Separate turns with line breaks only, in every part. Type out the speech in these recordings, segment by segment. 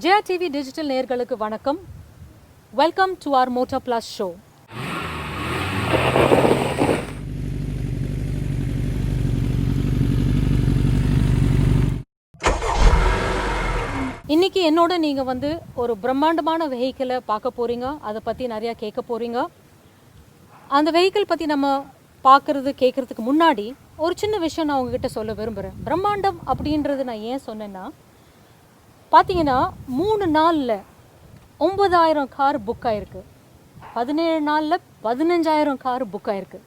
Jaya TV digital நேயர்களுக்கு வணக்கம். Welcome to our Motor Plus show. இன்னைக்கு என்னோட நீங்கள் ஒரு பிரம்மாண்டமான வெஹிக்கிளை பார்க்க போகிறீங்க. அதை பற்றி நிறையா கேட்க போகிறீங்க. அந்த வெஹிக்கிள் பற்றி நம்ம கேட்குறதுக்கு முன்னாடி ஒரு சின்ன விஷயம் நான் உங்ககிட்ட சொல்ல விரும்புகிறேன். பிரம்மாண்டம் அப்படின்றது நான் ஏன் சொன்னேன்னா, பார்த்தீங்கன்னா 3 நாளில் 9,000 கார் புக் ஆகிருக்கு. 17 நாளில் 15,000 கார் புக் ஆகிருக்கு.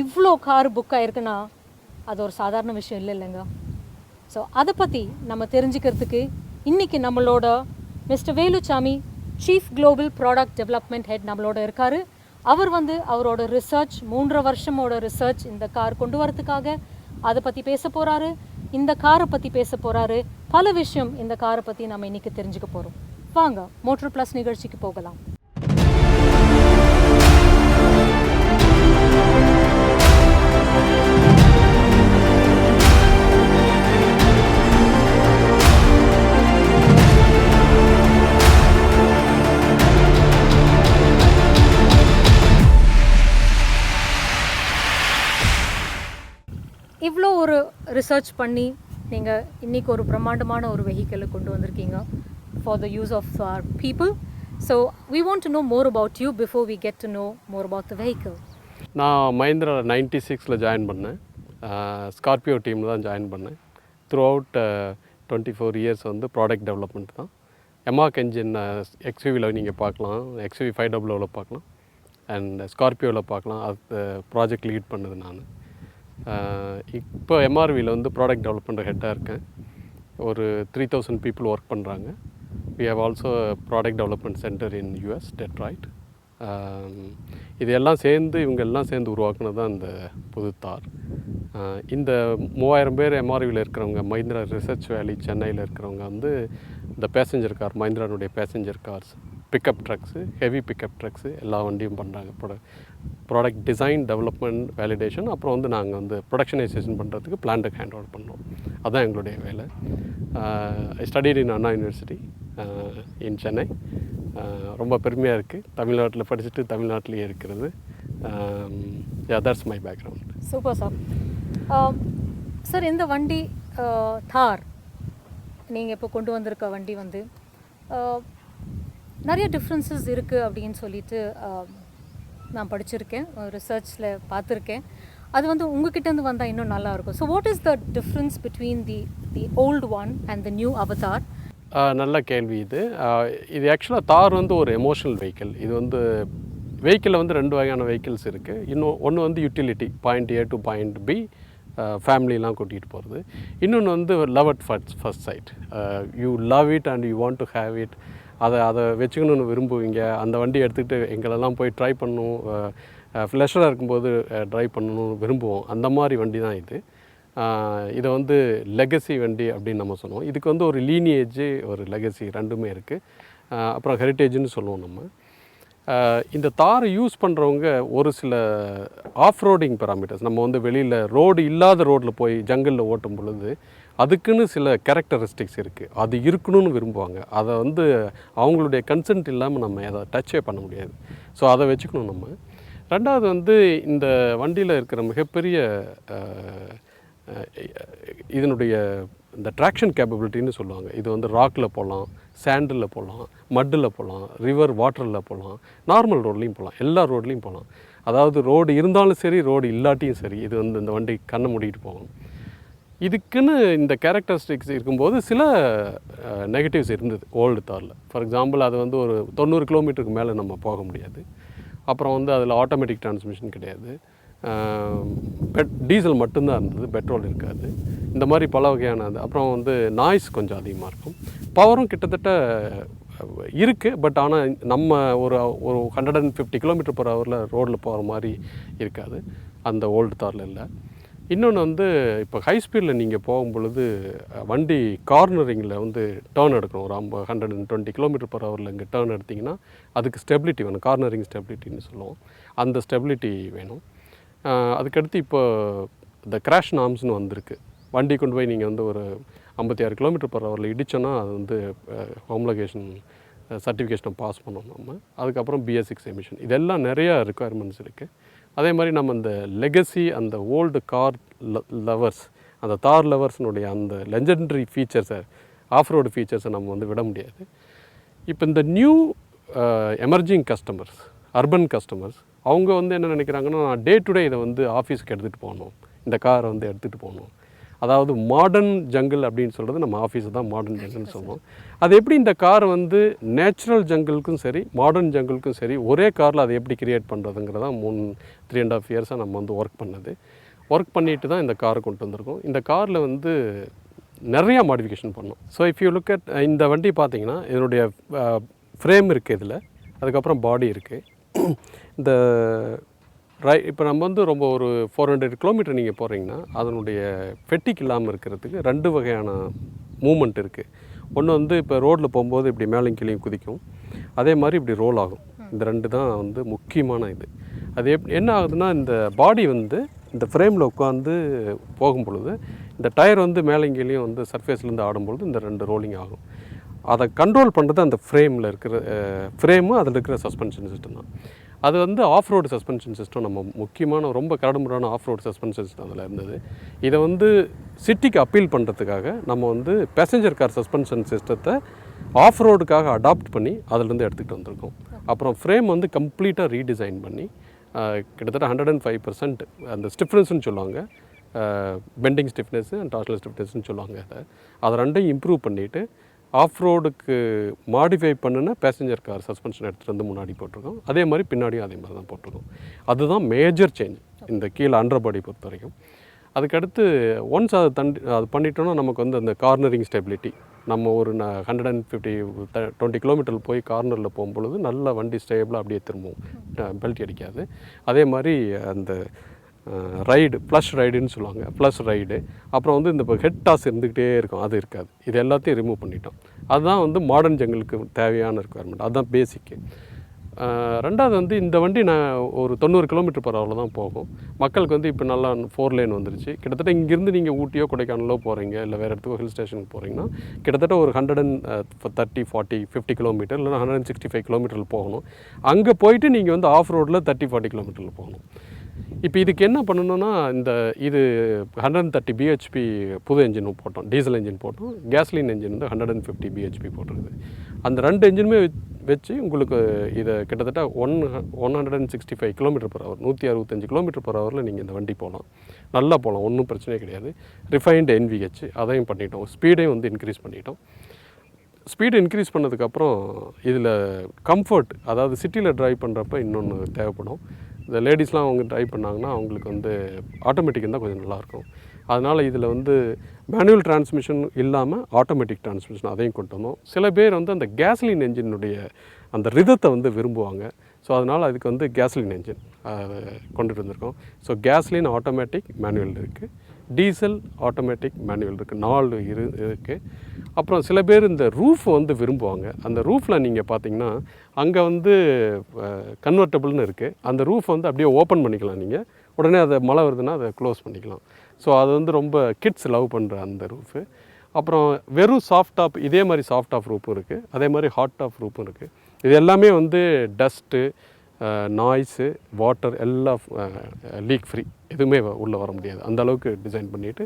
இவ்வளோ கார் புக் ஆகிருக்குன்னா அது ஒரு சாதாரண விஷயம் இல்லைங்க. ஸோ அதை பற்றி நம்ம தெரிஞ்சுக்கிறதுக்கு இன்றைக்கி நம்மளோட mister Velusamy, chief global product development head நம்மளோட இருக்கார். அவர் அவரோட ரிசர்ச் 3 வருஷமோட ரிசர்ச் இந்த கார் கொண்டு வரதுக்காக அதை பற்றி பேச போகிறாரு. இந்த காரை பற்றி பேச போகிறாரு. பல விஷயம் இந்த காரை பற்றி நம்ம இன்றைக்கி தெரிஞ்சுக்க போகிறோம். வாங்க மோட்டர் ப்ளஸ் நிகழ்ச்சிக்கு போகலாம். இவ்வளோ ஒரு ரிசர்ச் பண்ணி நீங்கள் இன்றைக்கி ஒரு பிரம்மாண்டமான ஒரு வெஹிக்கிளை கொண்டு வந்திருக்கீங்க for the use of our people. So we want to know more about you before we get to know more about the vehicle.
நான் மஹிந்திரா 96 ஜாயின் பண்ணேன். ஸ்கார்பியோ டீமில் தான் ஜாயின் பண்ணேன். Through out 24 years product development தான். எமாக் engine எக்ஸ்யூவியில் நீங்கள் பார்க்கலாம், XUV 500 பார்க்கலாம், and ஸ்கார்பியோவில் பார்க்கலாம். அது ப்ராஜெக்ட் லீட் பண்ணது நான். இப்போ எம்ஆர்வியில் ப்ராடக்ட் டெவலப்மெண்ட் ஹெட்டாக இருக்கேன். ஒரு 3,000 பீப்புள் ஒர்க் பண்ணுறாங்க. We have also product development centre in US, Detroit. இது எல்லாம் இவங்க எல்லாம் சேர்ந்து உருவாக்குனது தான் இந்த புது தார். இந்த 3,000 பேர் எம்ஆர்வியில் இருக்கிறவங்க, மஹிந்திரா ரிசர்ச் வேலி சென்னையில் இருக்கிறவங்க இந்த பேசஞ்சர் கார், மஹிந்திரானுடைய passenger cars, pickup trucks, heavy pickup trucks எல்லா வண்டியும் பண்ணுறாங்க. ப்ராடக்ட் டிசைன், டெவலப்மெண்ட், வேலிடேஷன், அப்புறம் நாங்கள் ப்ரொடக்ஷனைசேஷன் பண்ணுறதுக்கு பிளான்ட்டுக்கு ஹேண்ட் ஓவர் பண்ணோம். அதுதான் எங்களுடைய வேலை. ஐ studied in Anna university in Chennai. ரொம்ப பெருமையாக இருக்குது தமிழ்நாட்டில் படிச்சுட்டு தமிழ்நாட்டிலேயே இருக்கிறது. That's my background.
Super sir. Sir, இந்த வண்டி தார் நீங்கள் இப்போ கொண்டு வந்திருக்க வண்டி நிறைய டிஃப்ரென்சஸ் இருக்குது அப்படின்னு சொல்லிட்டு நான் படிச்சிருக்கேன், ரிசர்ச்சில் பார்த்துருக்கேன். அது உங்ககிட்டேருந்து வந்தால் இன்னும் நல்லாயிருக்கும். So what is the difference between the old one and the new Avatar?
நல்ல கேள்வி இது. இது ஆக்சுவலாக தார் ஒரு எமோஷனல் வெஹிக்கிள். இது வெஹிக்கிளில் 2 வகையான வெஹிக்கிள்ஸ் இருக்குது. ஒன்று utility, point A to point B, ஃபேமிலிலாம் கூட்டிகிட்டு போகிறது. இன்னொன்று love at first sight. You love it and you want to have it. அதை வச்சுக்கணுன்னு விரும்புவீங்க. அந்த வண்டி எடுத்துக்கிட்டு எங்களெல்லாம் போய் ட்ரை பண்ணணும், ஃப்ளஷராக இருக்கும்போது ட்ரைவ் பண்ணணும்னு விரும்புவோம். அந்த மாதிரி வண்டி தான் இது. இதை லெகசி வண்டி அப்படின்னு நம்ம சொல்லுவோம். இதுக்கு ஒரு லீனியேஜ், ஒரு லெகசி ரெண்டுமே இருக்குது. அப்புறம் ஹெரிட்டேஜ்னு சொல்லுவோம் நம்ம. இந்த தார் யூஸ் பண்ணுறவங்க ஒரு சில ஆஃப் ரோடிங் பேராமீட்டர்ஸ், நம்ம வெளியில் ரோடு இல்லாத ரோட்டில் போய் ஜங்கிளில் ஓட்டும் பொழுது அதுக்குன்னு சில கேரக்டரிஸ்டிக்ஸ் இருக்குது. அது இருக்கணும்னு விரும்புவாங்க. அதை அவங்களுடைய கன்சென்ட் இல்லாமல் நம்ம அதை டச்சே பண்ண முடியாது. ஸோ அதை வச்சுக்கணும் நம்ம. ரெண்டாவது இந்த வண்டியில் இருக்கிற மிகப்பெரிய இதனுடைய இந்த ட்ராக்ஷன் கேப்பபிலிட்டின்னு சொல்லுவாங்க. இது ராக்கில் போகலாம், சாண்டில் போகலாம், மட்டில் போகலாம், ரிவர் வாட்டரில் போகலாம், நார்மல் ரோட்லேயும் போகலாம், எல்லா ரோட்லேயும் போகலாம். அதாவது ரோடு இருந்தாலும் சரி, ரோடு இல்லாட்டியும் சரி, இது இந்த வண்டி கண்ணை மூடிட்டு போகும். இதுக்குன்னு இந்த கேரக்டரிஸ்டிக்ஸ் இருக்கும்போது சில நெகட்டிவ்ஸ் இருந்தது ஓல்டு தாரில். ஃபார் எக்ஸாம்பிள், அது ஒரு 90 கிலோமீட்டருக்கு மேலே நம்ம போக முடியாது. அப்புறம் அதில் ஆட்டோமேட்டிக் டிரான்ஸ்மிஷன் கிடையாது. டீசல் மட்டும்தான் இருந்தது, பெட்ரோல் இருக்காது. இந்த மாதிரி பல வகையான அப்புறம் நாய்ஸ் கொஞ்சம் அதிகமாக இருக்கும். பவரும் கிட்டத்தட்ட இருக்குது, பட் ஆனால் நம்ம ஒரு 150 km/h ரோடில் போகிற மாதிரி இருக்காது, அந்த ஓல்டு தாரில் இல்லை. இன்னொன்று இப்போ ஹை ஸ்பீடில் நீங்கள் போகும் பொழுது வண்டி கார்னரிங்கில் டேர்ன் எடுக்கணும். ஒரு 120 km/h இங்கே டேர்ன் எடுத்திங்கன்னா அதுக்கு ஸ்டெபிலிட்டி வேணும். கார்னரிங் ஸ்டெபிலிட்டின்னு சொல்லுவோம். அந்த ஸ்டெபிலிட்டி வேணும். அதுக்கடுத்து இப்போ இந்த கிராஷ் நார்ம்ஸ்னு வந்திருக்கு. வண்டி கொண்டு போய் நீங்கள் வந்து ஒரு 56 கிலோமீட்டர் பர் ஹவரில் இடிச்சோன்னா அது வந்து ஹோம்லோகேஷன் சர்டிஃபிகேஷனை பாஸ் பண்ணணும் நம்ம. அதுக்கப்புறம் BS6 எமிஷன், இதெல்லாம் நிறையா ரெக்குயர்மெண்ட்ஸ் இருக்குது. அதே மாதிரி நம்ம இந்த லெகசி அந்த ஓல்டு கார் லவர்ஸ், அந்த தார் லவர்ஸ்னுடைய அந்த லெஜெண்டரி ஃபீச்சர்ஸை, ஆஃப்ரோடு ஃபீச்சர்ஸை நம்ம வந்து விட முடியாது. இப்போ இந்த new emerging customers, urban customers, அவங்க வந்து என்ன நினைக்கிறாங்கன்னா, நான் டே டு டே இதை வந்து ஆஃபீஸ்க்கு எடுத்துகிட்டு போகணும், இந்த காரை வந்து எடுத்துகிட்டு போகணும். அதாவது மாடர்ன் ஜங்கிள் அப்படின்னு சொல்கிறது நம்ம ஆஃபீஸை தான் மாடர்ன் ஜங்கிள்னு சொல்லுவோம். அது எப்படி இந்த கார் வந்து நேச்சுரல் ஜங்கிளுக்கும் சரி மாடர்ன் ஜங்கிளுக்கும் சரி ஒரே காரில் அதை எப்படி கிரியேட் பண்ணுறதுங்கிறதான் 3.5 இயர்ஸாக நம்ம வந்து ஒர்க் பண்ணிட்டு தான் இந்த காரை கொண்டு வந்திருக்கோம். இந்த காரில் வந்து நிறையா மாடிஃபிகேஷன் பண்ணோம். So if you look at இந்த வண்டி பார்த்தீங்கன்னா இதனுடைய ஃப்ரேம் இருக்குது, இதில் அதுக்கப்புறம் பாடி இருக்குது. இந்த இப்போ நம்ம வந்து ரொம்ப ஒரு 400 கிலோமீட்டர் நீங்கள் போகிறீங்கன்னா அதனுடைய ஃபெட்டிக் இல்லாமல் இருக்கிறதுக்கு 2 வகையான மூமெண்ட் இருக்குது. ஒன்று வந்து இப்போ ரோட்டில் போகும்போது இப்படி மேலும் கீழேயும் குதிக்கும், அதே மாதிரி இப்படி ரோல் ஆகும். இந்த 2 தான் வந்து முக்கியமான இது. அது என்ன ஆகுதுன்னா, இந்த பாடி வந்து இந்த ஃப்ரேமில் உட்காந்து போகும் பொழுது இந்த டயர் வந்து மேலும் கீழேயும் வந்து சர்ஃபேஸ்லேருந்து ஆடும்பொழுது இந்த 2 ரோலிங் ஆகும். அதை கண்ட்ரோல் பண்ணுறது அந்த ஃப்ரேமில் இருக்கிற ஃப்ரேமும் அதில் இருக்கிற சஸ்பென்ஷன் சிஸ்டம் தான். அது வந்து ஆஃப் ரோடு சஸ்பென்ஷன் சிஸ்டம், நம்ம முக்கியமான ரொம்ப கரடுமுறையான ஆஃப் ரோடு சஸ்பென்ஷன் சிஸ்டம் அதில் இருந்தது. இதை வந்து சிட்டிக்கு அப்பீல் பண்ணுறதுக்காக நம்ம வந்து பேசஞ்சர் கார் சஸ்பென்ஷன் சிஸ்டத்தை ஆஃப் ரோடுக்காக அடாப்ட் பண்ணி அதிலேருந்து எடுத்துகிட்டு வந்திருக்கோம். அப்புறம் ஃப்ரேம் வந்து கம்ப்ளீட்டாக ரீடிசைன் பண்ணி கிட்டத்தட்ட 105% அந்த ஸ்டிஃப்னஸ்ன்னு சொல்லுவாங்க, பெண்டிங் ஸ்டிஃப்னஸ் அண்ட் டார்ஷனல் ஸ்டிஃப்னஸ்ன்னு சொல்லுவாங்க. அதை 2ஐயும் இம்ப்ரூவ் பண்ணிவிட்டு ஆஃப் ரோடுக்கு மாடிஃபை பண்ணின பேசஞ்சர் கார் சஸ்பென்ஷன் எடுத்துகிட்டு வந்து முன்னாடி போட்டிருக்கோம். அதே மாதிரி பின்னாடியும் அதே மாதிரி தான் போட்டிருக்கோம். அதுதான் மேஜர் சேஞ்ச் இந்த கீழே அண்டர் பாடி பொறுத்த வரைக்கும். அதுக்கடுத்து ஒன்ஸ் அது பண்ணிட்டோன்னா நமக்கு வந்து அந்த கார்னரிங் ஸ்டெபிலிட்டி, நம்ம ஒரு 120 கிலோமீட்டர் போய் கார்னரில் போகும்பொழுது நல்ல வண்டி ஸ்டேபிளாக அப்படியே திரும்பும், பெல்ட் அடிக்காது. அதே மாதிரி அந்த ரைடு ப்ளஷ் ரைடுன்னு சொல்லுவாங்க, ப்ளஸ் ரைடு. அப்புறம் வந்து இந்த ஹெட் டாஸ் இருந்துக்கிட்டே இருக்கும், அது இருக்காது. இது எல்லாத்தையும் ரிமூவ் பண்ணிட்டோம். அதுதான் வந்து மாடர்ன் ஜங்கிளுக்கு தேவையான ரெக்குயர்மெண்ட், அதுதான் பேசிக்கு. ரெண்டாவது வந்து இந்த வண்டி நான் ஒரு 90 கிலோமீட்டர் பர் ஹவரில் தான் போகும். மக்களுக்கு வந்து இப்போ நல்லா 4 லேன் வந்துருச்சு. கிட்டத்தட்ட இங்கேருந்து நீங்கள் ஊட்டியோ கொடைக்கானலோ போகிறீங்க, இல்லை வேறு இடத்துக்கோ ஹில் ஸ்டேஷனுக்கு போகிறீங்கன்னா கிட்டத்தட்ட ஒரு 130, 40, 50 கிலோமீட்டர் இல்லைனா 165 கிலோமீட்டரில் போகணும். அங்கே போயிட்டு நீங்கள் வந்து ஆஃப் ரோடில் 30-40 கிலோமீட்டரில் போகணும். இப்போ இதுக்கு என்ன பண்ணணும்னா, இது 130 BHP புது என்ஜின் போட்டோம், டீசல் என்ஜின் போட்டோம். கேஸ்லின் என்ஜின் வந்து 150 BHP போட்டிருக்குது. அந்த 2 என்ஜினுமே வச்சு உங்களுக்கு இதை கிட்டத்தட்ட 165 kilometre per hour, 165 kilometre per ஹவரில் நீங்கள் இந்த வண்டி போகலாம், நல்லா போகலாம், ஒன்றும் பிரச்சனையே கிடையாது. ரிஃபைன்டு NVH அதையும் பண்ணிட்டோம், ஸ்பீடையும் வந்து இன்க்ரீஸ் பண்ணிட்டோம். ஸ்பீடு இன்க்ரீஸ் பண்ணதுக்கப்புறம் இதில் கம்ஃபர்ட், அதாவது சிட்டியில் ட்ரைவ் பண்ணுறப்ப இன்னொன்று தேவைப்படும். இந்த லேடிஸ்லாம் அவங்க ட்ரைவ் பண்ணாங்கன்னா அவங்களுக்கு வந்து ஆட்டோமேட்டிக் இருந்தால் கொஞ்சம் நல்லாயிருக்கும். அதனால் இதில் வந்து மேனுவல் டிரான்ஸ்மிஷன் இல்லாமல் ஆட்டோமேட்டிக் டிரான்ஸ்மிஷன் அதையும் கொண்டு வந்தோம். சில பேர் வந்து அந்த கேஸ்லின் என்ஜினுடைய அந்த ரிதத்தை வந்து விரும்புவாங்க. ஸோ அதனால் அதுக்கு வந்து கேஸ்லின் என்ஜின் கொண்டுட்டு வந்திருக்கோம். ஸோ கேஸ்லின் ஆட்டோமேட்டிக் மேனுவல் இருக்குது, டீசல் ஆட்டோமேட்டிக் மேனுவல் இருக்குது, 4 இருக்குது. அப்புறம் சில பேர் இந்த ரூஃப் வந்து விரும்புவாங்க. அந்த ரூஃபில் நீங்கள் பார்த்தீங்கன்னா அங்கே வந்து கன்வெர்ட்டபிள்னு இருக்குது. அந்த ரூஃப் வந்து அப்படியே ஓப்பன் பண்ணிக்கலாம், நீங்கள் உடனே அதை மழை வருதுன்னா அதை க்ளோஸ் பண்ணிக்கலாம். ஸோ அது வந்து ரொம்ப கிட்ஸ் லவ் பண்ணுற அந்த ரூஃபு. அப்புறம் வெறும் சாஃப்ட் டாப், இதே மாதிரி சாஃப்ட் டாப் ரூஃபும் இருக்குது, அதே மாதிரி ஹாட் டாப் ரூஃபும் இருக்குது. இது எல்லாமே வந்து டஸ்ட்டு, நாய்ஸு, வாட்டர் எல்லாம் லீக் ஃப்ரீ, எதுவுமே உள்ளே வர முடியாது, அந்த அளவுக்கு டிசைன் பண்ணிவிட்டு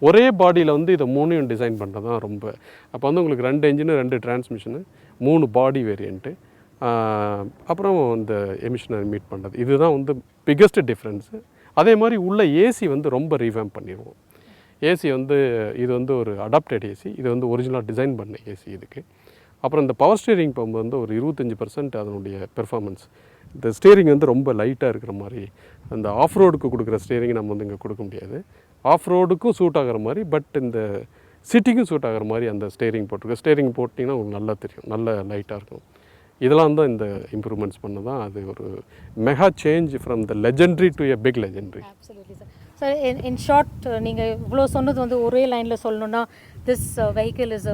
ஒரே பாடியில் வந்து இதை 3ஐயும் டிசைன் பண்ணுறது தான் ரொம்ப. அப்போ வந்து உங்களுக்கு 2 என்ஜினு, 2 டிரான்ஸ்மிஷனு, 3 பாடி வேரியண்ட்டு, அப்புறம் இந்த எமிஷனை மீட் பண்ணுறது, இதுதான் வந்து பிக்கஸ்ட் டிஃப்ரென்ஸு. அதே மாதிரி உள்ள ஏசி வந்து ரொம்ப ரீவேம் பண்ணிடுவோம். ஏசி வந்து இது வந்து ஒரு அடாப்டட் ஏசி, இது வந்து ஒரிஜினலாக டிசைன் பண்ண ஏசி இதுக்கு. அப்புறம் இந்த பவர் ஸ்டீரிங் பம்பு வந்து ஒரு 25% அதனுடைய பெர்ஃபார்மன்ஸ். இந்த ஸ்டீரிங் வந்து ரொம்ப லைட்டாக இருக்கிற மாதிரி, அந்த ஆஃப் ரோடுக்கு கொடுக்குற ஸ்டீரிங் நம்ம வந்து இங்கே கொடுக்க முடியாது. ஆஃப் ரோடுக்கும் சூட் ஆகிற மாதிரி, பட் இந்த சிட்டிக்கும் சூட் ஆகிற மாதிரி அந்த ஸ்டீரிங் போட்டிருக்கு. ஸ்டீரிங் போட்டிங்கன்னா உங்களுக்கு நல்லா தெரியும், நல்ல லைட்டாக இருக்கும். இதெல்லாம் தான் இந்த இம்ப்ரூவ்மெண்ட்ஸ் பண்ண தான் அது ஒரு mega change from the legendary to a big legendary.
Absolutely, sir. Sir in short நீங்கள் இவ்வளோ சொன்னது வந்து ஒரே லைனில் சொல்லணுன்னா this vehicle is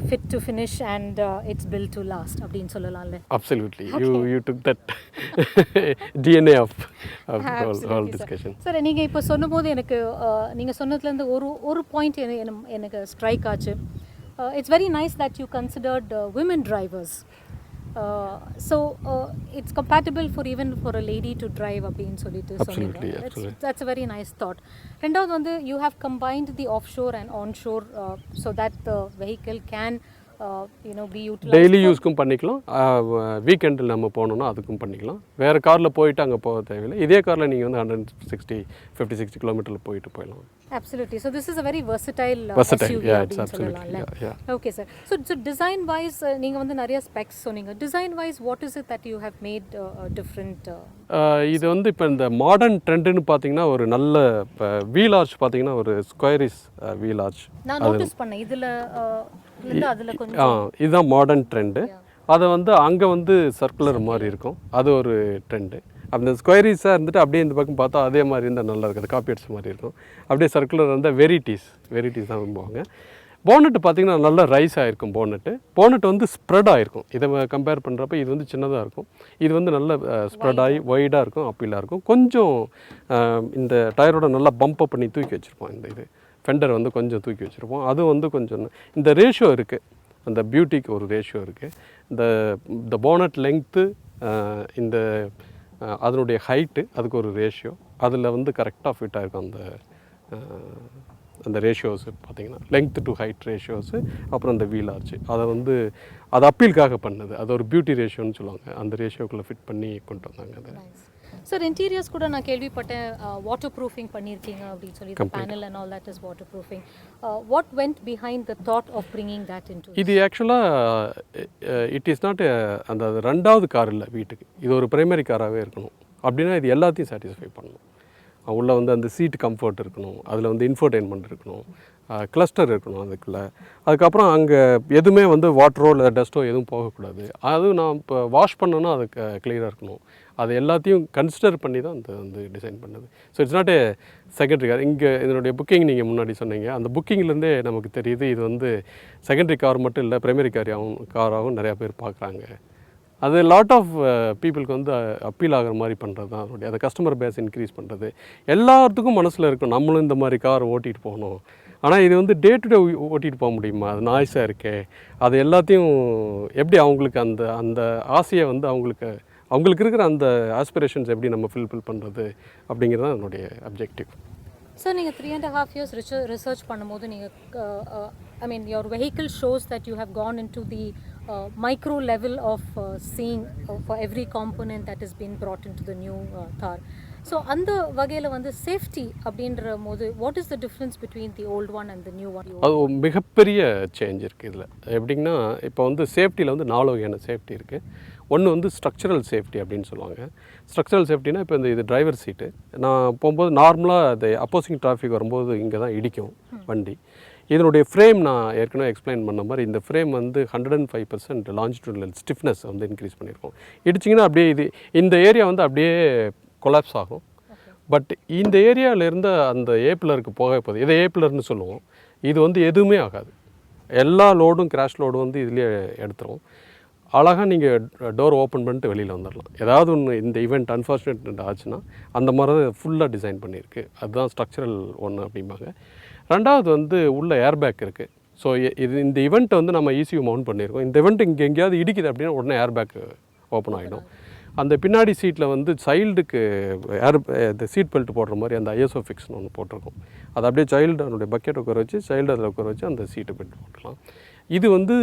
fit to finish and it's built to last அப்படின்னு சொல்லலாம்ல.
Absolutely. You took that DNA of whole discussion.
Sir நீங்கள் இப்போ சொன்னபோது எனக்கு நீங்கள் சொன்னதுலேருந்து ஒரு பாயிண்ட் எனக்கு ஸ்ட்ரைக் ஆச்சு. It's very nice that you considered women drivers. So it's compatible for even for a lady to drive அப்படின்னு சொல்லிட்டு
Absolutely,
சொன்னீங்க.
absolutely.
That's a very nice thought. ரெண்டாவது வந்து you have combined the offshore and onshore so that the vehicle can be utilized.
Daily யூஸ்க்கும் பண்ணிக்கலாம், வீக்கெண்டில் நம்ம போனோம்னா அதுக்கும் பண்ணிக்கலாம். வேறு காரில் போயிட்டு அங்கே போக தேவையில்லை. இதே காரில் நீங்கள் வந்து 50-60 கிலோமீட்டரில் போயிட்டு போயிடலாம்.
Absolutely. So this is a very versatile SUV.
Yeah, it's absolutely. Yeah.
Okay, sir. So design wise நீங்க வந்து நிறைய ஸ்பெக்ஸ் சொன்னீங்க. Design wise what is it that you have made different?
இது வந்து இப்போ இந்த மாடர்ன் ட்ரெண்டுன்னு பார்த்தீங்கன்னா ஒரு நல்ல வீல் ஆர்ச் பார்த்தீங்கன்னா ஒரு ஸ்கொயரிஸ் வீல் ஆர்ச்
நான் நோட்டீஸ் பண்ணேன் இதில் அதில் கொஞ்சம்
இதுதான் மாடர்ன் ட்ரெண்டு. அதை வந்து அங்கே வந்து சர்க்குலர் மாதிரி இருக்கும், அது ஒரு ட்ரெண்டு. அந்த ஸ்கொயரிஸாக இருந்துட்டு அப்படியே இந்த பக்கம் பார்த்தா அதே மாதிரி இருந்தால் நல்லா இருக்குது, காப்பி அடிச்ச மாதிரி இருக்கும். அப்படியே சர்க்குலர் இருந்தால் வெரைட்டிஸ் தான் விரும்புவாங்க. போனட்டு பார்த்திங்கன்னா நல்லா ரைஸ் ஆகிருக்கும். போனட்டு வந்து ஸ்ப்ரெட் ஆகிருக்கும். இதை கம்பேர் பண்ணுறப்ப இது வந்து சின்னதாக இருக்கும், இது வந்து நல்ல ஸ்ப்ரெட் ஆகி ஒய்டாக இருக்கும், அப்பீலாக இருக்கும். கொஞ்சம் இந்த டயரோட நல்லா பம்பப் பண்ணி தூக்கி வச்சுருப்போம். இந்த இது ஃபெண்டர் வந்து கொஞ்சம் தூக்கி வச்சுருப்போம். அது வந்து கொஞ்சம் இந்த ரேஷியோ இருக்குது, அந்த பியூட்டிக்கு ஒரு ரேஷியோ இருக்குது. இந்த போனட் லெங்க்த்து, இந்த அதனுடைய ஹைட்டு, அதுக்கு ஒரு ரேஷியோ, அதில் வந்து கரெக்டாக ஃபிட் ஆகிருக்கும். அந்த ரேஷியோஸு பார்த்திங்கன்னா லெங்க்த் டு ஹைட் ரேஷியோஸு, அப்புறம் அந்த வீல் ஆர்ச்சு, அதை வந்து அது அப்பீலுக்காக பண்ணது. அது ஒரு பியூட்டி ரேஷியோன்னு சொல்லுவாங்க. அந்த ரேஷியோக்குள்ளே ஃபிட் பண்ணி கொண்டு வந்தாங்க. அது
சார் இன்டீரியர்ஸ் கூட நான் கேள்விப்பட்டேன் வாட்டர் ப்ரூஃபிங் பண்ணியிருக்கீங்க அப்படின்னு சொல்லி panel and all that is water proofing. What went behind the thought of bringing that into
இது ஆக்சுவலாக இட் இஸ் நாட் அந்த ரெண்டாவது கார் இல்லை வீட்டுக்கு, இது ஒரு பிரைமரி காராகவே இருக்கணும். அப்படின்னா இது எல்லாத்தையும் சாட்டிஸ்ஃபை பண்ணணும். உள்ளே வந்து அந்த சீட் கம்ஃபர்ட் இருக்கணும், அதில் வந்து இன்ஃபோர்டெயின்மெண்ட் இருக்கணும், கிளஸ்டர் இருக்கணும் அதுக்குள்ளே. அதுக்கப்புறம் அங்கே எதுவுமே வந்து வாட்டரோ இல்லை டஸ்ட்டோ எதுவும் போகக்கூடாது. அதுவும் நான் இப்போ வாஷ் பண்ணோன்னா அது கிளியராக இருக்கணும். அது எல்லாத்தையும் கன்சிடர் பண்ணி தான் அந்த வந்து டிசைன் பண்ணது. So it's not a secondary car. இங்கே இதனுடைய புக்கிங் நீங்கள் முன்னாடி சொன்னீங்க, அந்த புக்கிங்லேருந்தே நமக்கு தெரியுது இது வந்து செகண்டரி கார் மட்டும் இல்லை, பிரைமரி காராகவும் நிறையா பேர் பார்க்குறாங்க. அது லாட் ஆஃப் பீப்புளுக்கு வந்து அப்பீல் ஆகிற மாதிரி பண்ணுறது தான் அதனுடைய, அந்த கஸ்டமர் பேஸ் இன்க்ரீஸ் பண்ணுறது. எல்லாத்துக்கும் மனசில் இருக்கும் நம்மளும் இந்த மாதிரி கார் ஓட்டிகிட்டு போகணும். ஆனால் இது வந்து டே டு டே ஓட்டிகிட்டு போக முடியுமா, அது நாய்ஸாக இருக்கே, அது எல்லாத்தையும் எப்படி அவங்களுக்கு அந்த ஆசையை வந்து அவங்களுக்கு இருக்கிற அந்த ஆஸ்பிரேஷன்ஸ் எப்படி நம்ம ஃபில்ஃபில் பண்ணுறது அப்படிங்கிறது தான் என்னுடைய அப்ஜெக்டிவ்.
சார் நீங்கள் 3.5 years ரிசர்ச் பண்ணும்போது நீங்கள் I mean your vehicle shows that you have gone into the micro level of seeing for every component that has been brought into the new Thar. So அந்த வகையில் வந்து safety அப்படின்ற போது what is the difference between the old one and the new one?
அது மிகப்பெரிய change இருக்குது இதில். எப்படின்னா இப்போ வந்து சேஃப்டியில் வந்து 4 வகையான சேஃப்டி இருக்குது. ஒன்று வந்து ஸ்ட்ரக்சரல் சேஃப்டி அப்படின்னு சொல்லுவாங்க. ஸ்ட்ரக்சரல் சேஃப்டினா இப்போ இது டிரைவர் சீட்டு, நான் போகும்போது நார்மலாக அது அப்போசிங் டிராஃபிக் வரும்போது இங்கே தான் இடிக்கும் வண்டி. இதனுடைய ஃப்ரேம் நான் ஏற்கனவே எக்ஸ்பிளைன் பண்ண மாதிரி இந்த ஃப்ரேம் வந்து 105% லாஞ்சிடியூடல் ஸ்டிஃப்னஸ் வந்து இன்க்ரீஸ் பண்ணியிருக்கோம். இடிச்சிங்கன்னா அப்படியே இந்த ஏரியா வந்து அப்படியே கொலாப்ஸ் ஆகும். பட் இந்த ஏரியாவிலேருந்து அந்த ஏபிலருக்கு போக போகுது, இதை ஏபிலர்னு சொல்லுவோம். இது வந்து எதுவுமே ஆகாது. எல்லா லோடும் கிராஷ் லோடும் வந்து இதுலேயே எடுத்துரும். அழகாக நீங்கள் டோர் ஓப்பன் பண்ணிட்டு வெளியில் வந்துடலாம். ஏதாவது ஒன்று இந்த ஈவெண்ட் அன்ஃபார்ச்சுனேட் ஆச்சுன்னா அந்த மாதிரி தான் ஃபுல்லாக டிசைன் பண்ணியிருக்கு. அதுதான் ஸ்ட்ரக்சரல் ஒன்று அப்படிம்பாங்க. ரெண்டாவது வந்து உள்ள ஏர்பேக் இருக்குது. ஸோ இந்த ஈவெண்ட்டை வந்து நம்ம ECU மவுண்ட் பண்ணியிருக்கோம். இந்த ஈவெண்ட் இங்கே எங்கேயாவது இடிக்குது அப்படின்னா உடனே ஏர்பேக் ஓப்பன் ஆகிடும். அந்த பின்னாடி சீட்டில் வந்து சைல்டுக்கு இந்த சீட் பெல்ட் போடுற மாதிரி அந்த ஐஎஸ்ஓஃபிக்ஸ்னு ஒன்று போட்டிருக்கோம். அது அப்படியே சைல்டு அதனுடைய பக்கெட் உட்கார வச்சு சைல்டு அதில் உட்கார வச்சு அந்த சீட்டு பெல்ட் போட்டுக்கலாம். இது வந்து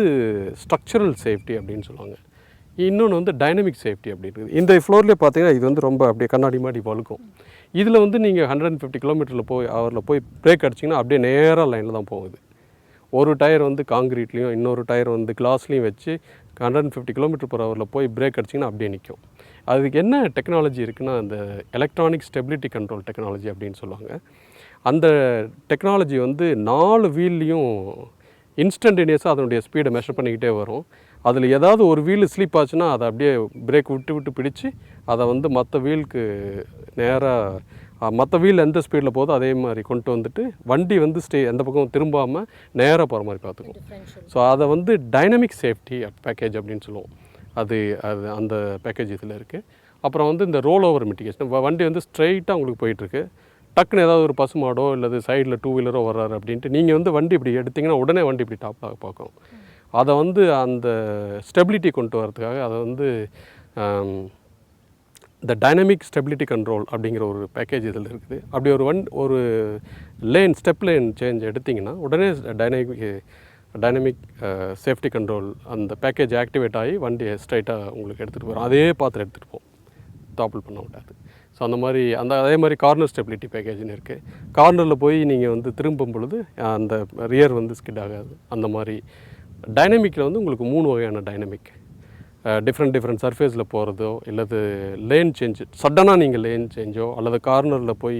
ஸ்ட்ரக்சரல் சேஃப்டி அப்படின்னு சொல்லுவாங்க. இன்னொன்று வந்து டைனமிக் சேஃப்டி அப்படி இருக்குது. இந்த ஃப்ளோர்லேயே பார்த்தீங்கன்னா இது வந்து ரொம்ப அப்படியே கண்ணாடி மாதிரி வழுக்கும். இதில் வந்து நீங்கள் 150 கிலோமீட்டரில் அவரில் போய் பிரேக் அடிச்சிங்கன்னா அப்படியே நேராக லைனில் தான் போகுது. ஒரு டயர் வந்து காங்கிரீட்லேயும் இன்னொரு டயர் வந்து கிளாஸ்லேயும் வச்சு 150 km/h போய் பிரேக் அடிச்சிங்கன்னா அப்படியே நிற்கும். அதுக்கு என்ன டெக்னாலஜி இருக்குன்னா அந்த எலக்ட்ரானிக் ஸ்டெபிலிட்டி கண்ட்ரோல் டெக்னாலஜி அப்படின்னு சொல்லுவாங்க. அந்த டெக்னாலஜி வந்து 4 வீல்லையும் இன்ஸ்டன்டேனியஸாக அதனுடைய ஸ்பீடை மெஷர் பண்ணிக்கிட்டே வரும். அதில் ஏதாவது ஒரு வீல் ஸ்லிப் ஆச்சுன்னா அதை அப்படியே பிரேக் விட்டு பிடிச்சி அதை வந்து மற்ற வீலுக்கு நேராக மற்ற வீல் எந்த ஸ்பீடில் போதோ அதே மாதிரி கொண்டு வந்துட்டு வண்டி வந்து எந்த பக்கம் திரும்பாமல் நேராக போகிற மாதிரி பார்த்துக்கும். ஸோ அதை வந்து டைனமிக் சேஃப்டி பேக்கேஜ் அப்படின்னு சொல்லுவோம். அது அது அந்த பேக்கேஜ் இதில் இருக்குது. அப்புறம் வந்து இந்த ரோல் ஓவர் மிட்டிகேஷன், வண்டி வந்து ஸ்ட்ரைட்டாக உங்களுக்கு போயிட்டுருக்கு, டக்குன்னு ஏதாவது ஒரு பசுமாடோ இல்லது சைடில் டூ வீலரோ வர்றாரு அப்படின்ட்டு நீங்கள் வந்து வண்டி இப்படி எடுத்திங்கன்னா உடனே வண்டி இப்படி டாப்பாக பார்க்கும். அதை வந்து அந்த ஸ்டெபிலிட்டி கொண்டு வரதுக்காக அதை வந்து இந்த டைனமிக் ஸ்டெபிலிட்டி கண்ட்ரோல் அப்படிங்கிற ஒரு பேக்கேஜ் இதில் இருக்குது. அப்படி ஒரு லேன் ஸ்டெப் லேன் சேஞ்ச் எடுத்திங்கன்னா உடனே டைனமிக் சேஃப்டி கண்ட்ரோல் அந்த பேக்கேஜ் ஆக்டிவேட் ஆகி வண்டியை ஸ்ட்ரைட்டாக உங்களுக்கு எடுத்துகிட்டு போகிறோம். அதே பார்த்து எடுத்துகிட்டு போகும், டாப்பிள் பண்ண விடாது. ஸோ அந்த மாதிரி அதே மாதிரி கார்னர் ஸ்டெபிலிட்டி பேக்கேஜ்னு இருக்குது. கார்னரில் போய் நீங்கள் வந்து திரும்பும் பொழுது அந்த ரியர் வந்து ஸ்கிட் ஆகாது. அந்த மாதிரி டைனமிக்கில் வந்து உங்களுக்கு 3 வகையான டைனமிக், டிஃப்ரெண்ட் சர்ஃபேஸில் போகிறதோ இல்லது லேன் சேஞ்சு, சடனாக நீங்கள் லேன் சேஞ்சோ அல்லது கார்னரில் போய்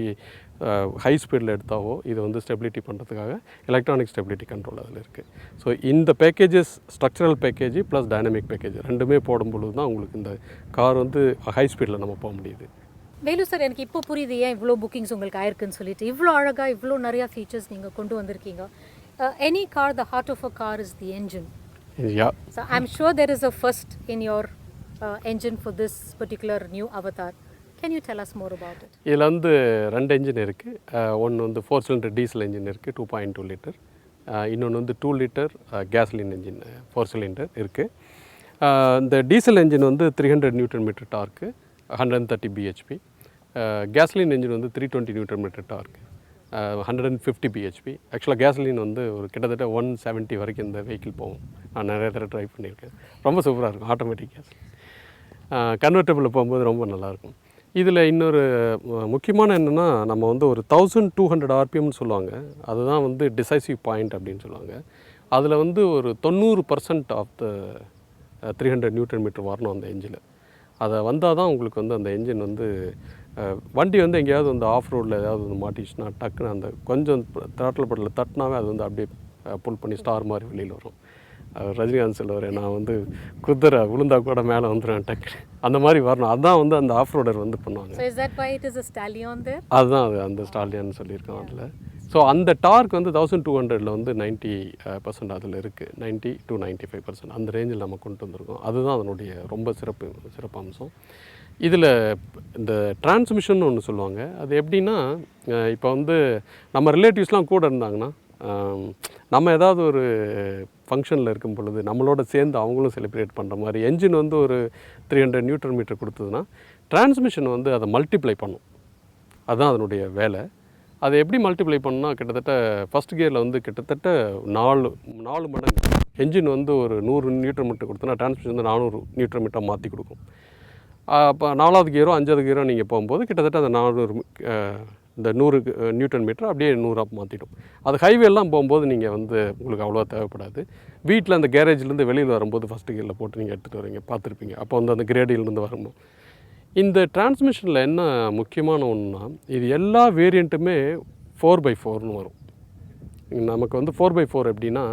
ஹை ஸ்பீடில் எடுத்தாவோ இது வந்து ஸ்டெபிலிட்டி பண்ணுறதுக்காக எலக்ட்ரானிக் ஸ்டெபிலிட்டி கண்ட்ரோல் அதில் இருக்குது. ஸோ இந்த packages structural package plus dynamic package ரெண்டுமே போடும் பொழுது தான் உங்களுக்கு இந்த கார் வந்து ஹை ஸ்பீடில் நம்ம போக முடியுது.
வேலு சார், எனக்கு இப்போ புரியுது ஏன் இவ்வளோ புக்கிங்ஸ் உங்களுக்கு ஆயிருக்குன்னு சொல்லிட்டு. இவ்வளோ அழகாக இவ்வளோ நிறையா ஃபீச்சர்ஸ் நீங்கள் கொண்டு வந்திருக்கீங்க. Any car, the heart of a car is the engine.
Yeah.
So I'm sure there is a first in your engine for this particular new avatar. Can you tell us more about it?
இதில் வந்து 2 engine இருக்குது. ஒன்று வந்து 4 cylinder diesel engine இருக்குது 2.2 litre. இன்னொன்று வந்து 2 litre கேஸ்லின் engine 4 cylinder இருக்குது. இந்த டீசல் என்ஜின் வந்து 300 Newton metre torque, 130 PHP. கேஸ்லின் engine வந்து 320 நியூட்டன் மீட்டர் டார்க்கு, 150 பிஹெச்பி. ஆக்சுவலாக கேஸ்லின் வந்து ஒரு கிட்டத்தட்ட 170 வரைக்கும் இந்த வெஹிக்கிள் போகும். நான் நிறைய தடவை ட்ரைவ் பண்ணியிருக்கேன். ரொம்ப சூப்பராக இருக்கும். ஆட்டோமேட்டிக் கேஸ் கன்வெர்ட்டபிளில் போகும்போது ரொம்ப நல்லாயிருக்கும். இதில் இன்னொரு முக்கியமான என்னென்னா, நம்ம வந்து ஒரு 1200 ஆர்பிஎம்னு சொல்லுவாங்க. அதுதான் வந்து டிசைசிவ் பாயிண்ட் அப்படின்னு சொல்லுவாங்க. அதில் வந்து ஒரு 90% ஆஃப் த 300 நியூட்டன் மீட்டர் வரணும் அந்த என்ஜினில். அதை வந்தால் தான் உங்களுக்கு வந்து அந்த என்ஜின் வந்து வண்டி வந்து எங்கேயாவது வந்து ஆஃப் ரோடில் ஏதாவது வந்து மாட்டிச்சுன்னா டக்குன்னு அந்த கொஞ்சம் த்ராட்டில் பட்டில் தட்டினாவே அது வந்து அப்படியே புல் பண்ணி ஸ்டார் மாதிரி வெளியில் வரும். ரஜினிகாந்த் சொல்லுவார், நான் வந்து குதிரை விழுந்தா கூட மேலே வந்துடுவேன் டக்குன்னு, அந்த மாதிரி வரணும். அதுதான் வந்து அந்த ஆஃப் ரோடர் வந்து பண்ணுவாங்க.
So is that why it is a stallion there?
அதுதான் அது அந்த ஸ்டாலியன் சொல்லியிருக்கோம் அதில். ஸோ அந்த டார்க் வந்து 1200 வந்து 90% அதில் இருக்குது. 90 to 95% அந்த ரேஞ்சில் நம்ம கொண்டு வந்திருக்கோம். அதுதான் அதனுடைய ரொம்ப சிறப்பு அம்சம். இதில் இந்த டிரான்ஸ்மிஷன் ஒன்று சொல்லுவாங்க. அது எப்படின்னா, இப்போ வந்து நம்ம ரிலேட்டிவ்ஸ்லாம் கூட இருந்தாங்கன்னா, நம்ம ஏதாவது ஒரு ஃபங்க்ஷனில் இருக்கும் பொழுது நம்மளோட சேர்ந்து அவங்களும் செலிப்ரேட் பண்ணுற மாதிரி என்ஜின் வந்து ஒரு 300 நியூட்டன் மீட்டர் கொடுத்ததுன்னா டிரான்ஸ்மிஷன் வந்து அதை மல்டிப்ளை பண்ணும். அதுதான் அதனுடைய வேலை. அதை எப்படி மல்டிப்ளை பண்ணால் கிட்டத்தட்ட ஃபஸ்ட் கியரில் வந்து கிட்டத்தட்ட 4 மடங்கு என்ஜின் வந்து ஒரு 100 நியூட்டன் மீட்டர் கொடுத்தோன்னா டிரான்ஸ்மிஷன் வந்து 400 நியூட்டன் மீட்டர் மாற்றி கொடுக்கும். அப்போ 4வது கியரோ 5வது கியரோ நீங்கள் போகும்போது கிட்டத்தட்ட அந்த 400 இந்த 100 நியூட்டன் மீட்டர் அப்படியே 100 மாற்றிடும். அது ஹைவேலாம் போகும்போது நீங்கள் வந்து உங்களுக்கு அவ்வளோவா தேவைப்படாது. வீட்டில் அந்த கேரேஜ்லேருந்து வெளியில் வரும்போது ஃபஸ்ட்டு கியரில் போட்டு நீங்கள் எடுத்துகிட்டு வரீங்க, பார்த்துருப்பீங்க. அப்போ வந்து அந்த கிரேடியிலேருந்து வரும்போது இந்த டிரான்ஸ்மிஷனில் என்ன முக்கியமான ஒன்றுனா, இது எல்லா வேரியண்ட்டுமே 4x4ன்னு வரும். நமக்கு வந்து 4x4 எப்படின்னா,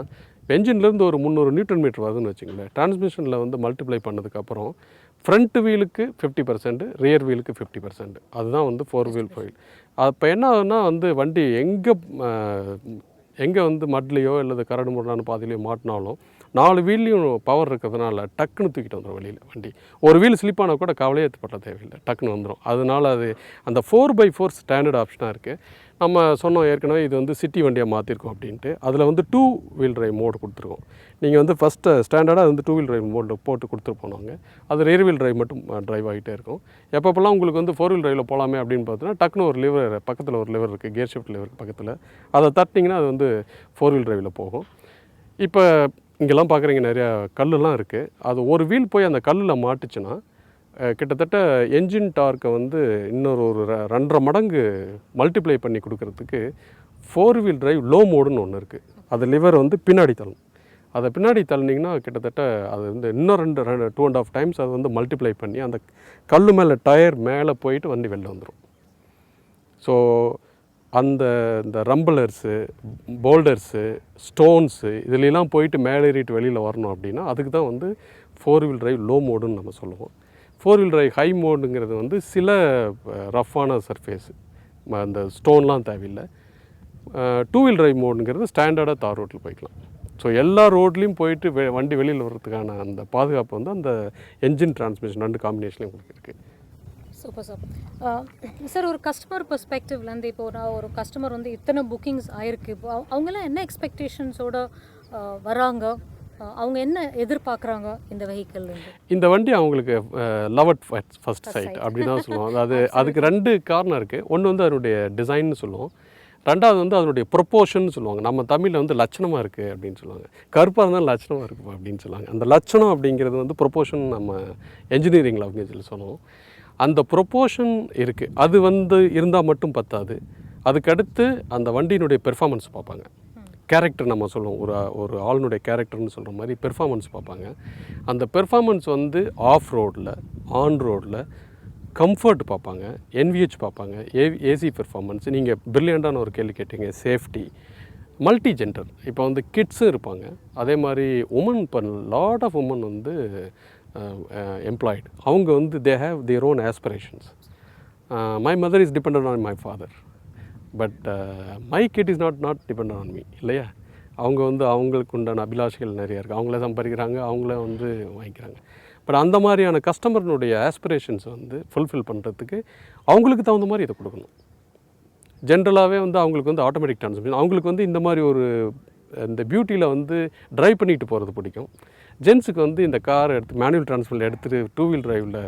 என்ஜின்லேருந்து ஒரு 300 நியூட்டன் மீட்டர் வருதுன்னு வச்சுங்களேன். டிரான்ஸ்மிஷனில் வந்து மல்டிப்ளை பண்ணதுக்கப்புறம் ஃப்ரண்ட் வீலுக்கு 50%, ரியர் வீலுக்கு 50%. அதுதான் வந்து 4 வீல் ஃபைல். அப்போ என்ன ஆகுதுன்னா வந்து வண்டி எங்கே வந்து மட்லேயோ அல்லது கரடு முரடான பாதையிலையோ மாட்டினாலும் 4 வீல்லையும் பவர் இருக்கிறதுனால டக்குன்னு தூக்கிட்டு வந்துடும் வெளியில் வண்டி. ஒரு வீல் ஸ்லிப்பானால் கூட கவலையே ஏற்பட தேவையில்லை, டக்குன்னு வந்துடும். அதனால் அது அந்த 4x4 ஸ்டாண்டர்ட் ஆப்ஷனாக இருக்குது. நம்ம சொன்னோம் ஏற்கனவே இது வந்து சிட்டி வண்டியாக மாற்றிருக்கோம் அப்படின்ட்டு. அதில் வந்து 2 வீல் டிரைவ் மோடு கொடுத்துருக்கோம். நீங்கள் வந்து ஃபஸ்ட்டு ஸ்டாண்டர்டாக வந்து 2 வீல் டிரைவ் மோடில் போட்டு கொடுத்துருப்போம். அது ரியர் வீல் டிரைவ் மட்டும் டிரைவ் ஆகிட்டே இருக்கும். எப்பப்போல்லாம் உங்களுக்கு வந்து 4 வீல் டிரைவில் போகலாமே அப்படின்னு பார்த்தீங்கன்னா, டக்குன்னு ஒரு லிவர் பக்கத்தில் ஒரு லிவர் இருக்குது, கியர் ஷிஃப்ட் லிவர் பக்கத்தில், அதை தட்டிங்கன்னா அது வந்து 4 வீல் டிரைவில் போகும். இப்போ இங்கெல்லாம் பார்க்குறீங்க நிறையா கல்லுலாம் இருக்குது. அது ஒரு வீல் போய் அந்த கல்லில் மாட்டுச்சுன்னா கிட்டத்தட்ட என்ஜின் டார்க்கை வந்து இன்னொரு 2.5 மடங்கு மல்டிப்ளை பண்ணி கொடுக்கறதுக்கு 4 வீல் டிரைவ் லோ மோடுன்னு ஒன்று இருக்குது. அது லிவர் வந்து பின்னாடி தள்ளும். அதை பின்னாடி தள்ளினீங்கன்னா கிட்டத்தட்ட அது வந்து இன்னும் 2.5 டைம்ஸ் அது வந்து மல்டிப்ளை பண்ணி அந்த கல் மேலே டயர் மேலே போயிட்டு வண்டி வெளில வந்துடும். ஸோ இந்த ரம்பலர்ஸு, போல்டர்ஸு, ஸ்டோன்ஸு இதுலாம் போயிட்டு மேலே ஏறிட்டு வெளியில் வரணும் அப்படின்னா அதுக்கு தான் வந்து 4 வீல் டிரைவ் லோ மோடுன்னு நம்ம சொல்லுவோம். 4 வீல் டிரைவ் ஹை மோடுங்கிறது வந்து சில ரஃப்பான சர்ஃபேஸு, அந்த ஸ்டோன்லாம் தேவையில்லை. டூ வீல் டிரைவ் மோடுங்கிறது ஸ்டாண்டர்டாக தார் ரோட்டில் போய்க்கலாம். ஸோ எல்லா ரோட்லேயும் போயிட்டு வண்டி வெளியில் வர்றதுக்கான அந்த பாதுகாப்பு வந்து அந்த என்ஜின் டிரான்ஸ்மிஷன் 2 காம்பினேஷன்லேயும் உங்களுக்கு இருக்குது.
Super sir. சார் ஒரு கஸ்டமர் பெர்ஸ்பெக்டிவ்லேருந்து இப்போ ஒரு கஸ்டமர் வந்து இத்தனை புக்கிங்ஸ் ஆயிருக்கு, இப்போ அவங்கெல்லாம் என்ன எக்ஸ்பெக்டேஷன்ஸோட வராங்க, அவங்க என்ன எதிர்பார்க்குறாங்க இந்த வெஹிக்கிள்லேருந்து?
இந்த வண்டி அவங்களுக்கு லவ் அட் ஃபர்ஸ்ட் சைட் அப்படி தான் சொல்லுவோம். அதாவது அதுக்கு 2 காரணம் இருக்குது. ஒன்று வந்து அதனுடைய டிசைன்னு சொல்லுவோம், ரெண்டாவது வந்து அதனுடைய ப்ரொப்போர்ஷன் சொல்லுவாங்க. நம்ம தமிழில் வந்து லட்சணமாக இருக்குது அப்படின்னு சொல்லுவாங்க. கருப்பாக இருந்தாலும் லட்சணமாக இருக்குது அப்படின்னு சொல்லுவாங்க. அந்த லட்சணம் அப்படிங்கிறது வந்து ப்ரொப்போர்ஷன் நம்ம என்ஜினியரிங் லாங்குவேஜில் சொல்லுவோம். அந்த ப்ரொப்போர்ஷன் இருக்குது, அது வந்து இருந்தால் மட்டும் பத்தாது. அதுக்கடுத்து அந்த வண்டியினுடைய பெர்ஃபார்மன்ஸ் பார்ப்பாங்க. கேரக்டர் நம்ம சொல்லுவோம், ஒரு ஆளுனுடைய கேரக்டர்னு சொல்கிற மாதிரி பெர்ஃபார்மன்ஸ் பார்ப்பாங்க. அந்த பெர்ஃபார்மன்ஸ் வந்து ஆஃப் ரோடில், ஆன் ரோடில் கம்ஃபர்ட் பார்ப்பாங்க, NVH பார்ப்பாங்க, ஏசி பெர்ஃபார்மன்ஸ். நீங்கள் பிரில்லியண்டான ஒரு கேள்வி கேட்டீங்க, சேஃப்டி, மல்டி ஜெண்டர். இப்போ வந்து கிட்ஸும் இருப்பாங்க, அதே மாதிரி உமன். இப்போ லாட் ஆஃப் உமன் வந்து எம்ப்ளாய்டு. அவங்க வந்து they have their own aspirations. My mother is dependent on my father, but my kid is not dependent on me, இல்லையா? அவங்க வந்து அவங்களுக்கு உண்டான அபிலாஷைகள் நிறையா இருக்குது. அவங்களே சம்பாதிக்கிறாங்க, அவங்களே வந்து வாங்கிக்கிறாங்க. பட் அந்த மாதிரியான கஸ்டமர்னுடைய ஆஸ்பிரேஷன்ஸ் வந்து ஃபுல்ஃபில் பண்ணுறதுக்கு அவங்களுக்கு தகுந்த மாதிரி இதை கொடுக்கணும். ஜென்ரலாகவே வந்து அவங்களுக்கு வந்து ஆட்டோமேட்டிக் டிரான்ஸ்மிஷன், அவங்களுக்கு வந்து இந்த மாதிரி ஒரு இந்த பியூட்டியில் வந்து ட்ரைவ் பண்ணிட்டு போகிறது பிடிக்கும். ஜென்ஸுக்கு வந்து இந்த கார் எடுத்து மேனுவல் டிரான்ஸ்மிஷன் எடுத்துகிட்டு 2 வீல் டிரைவில்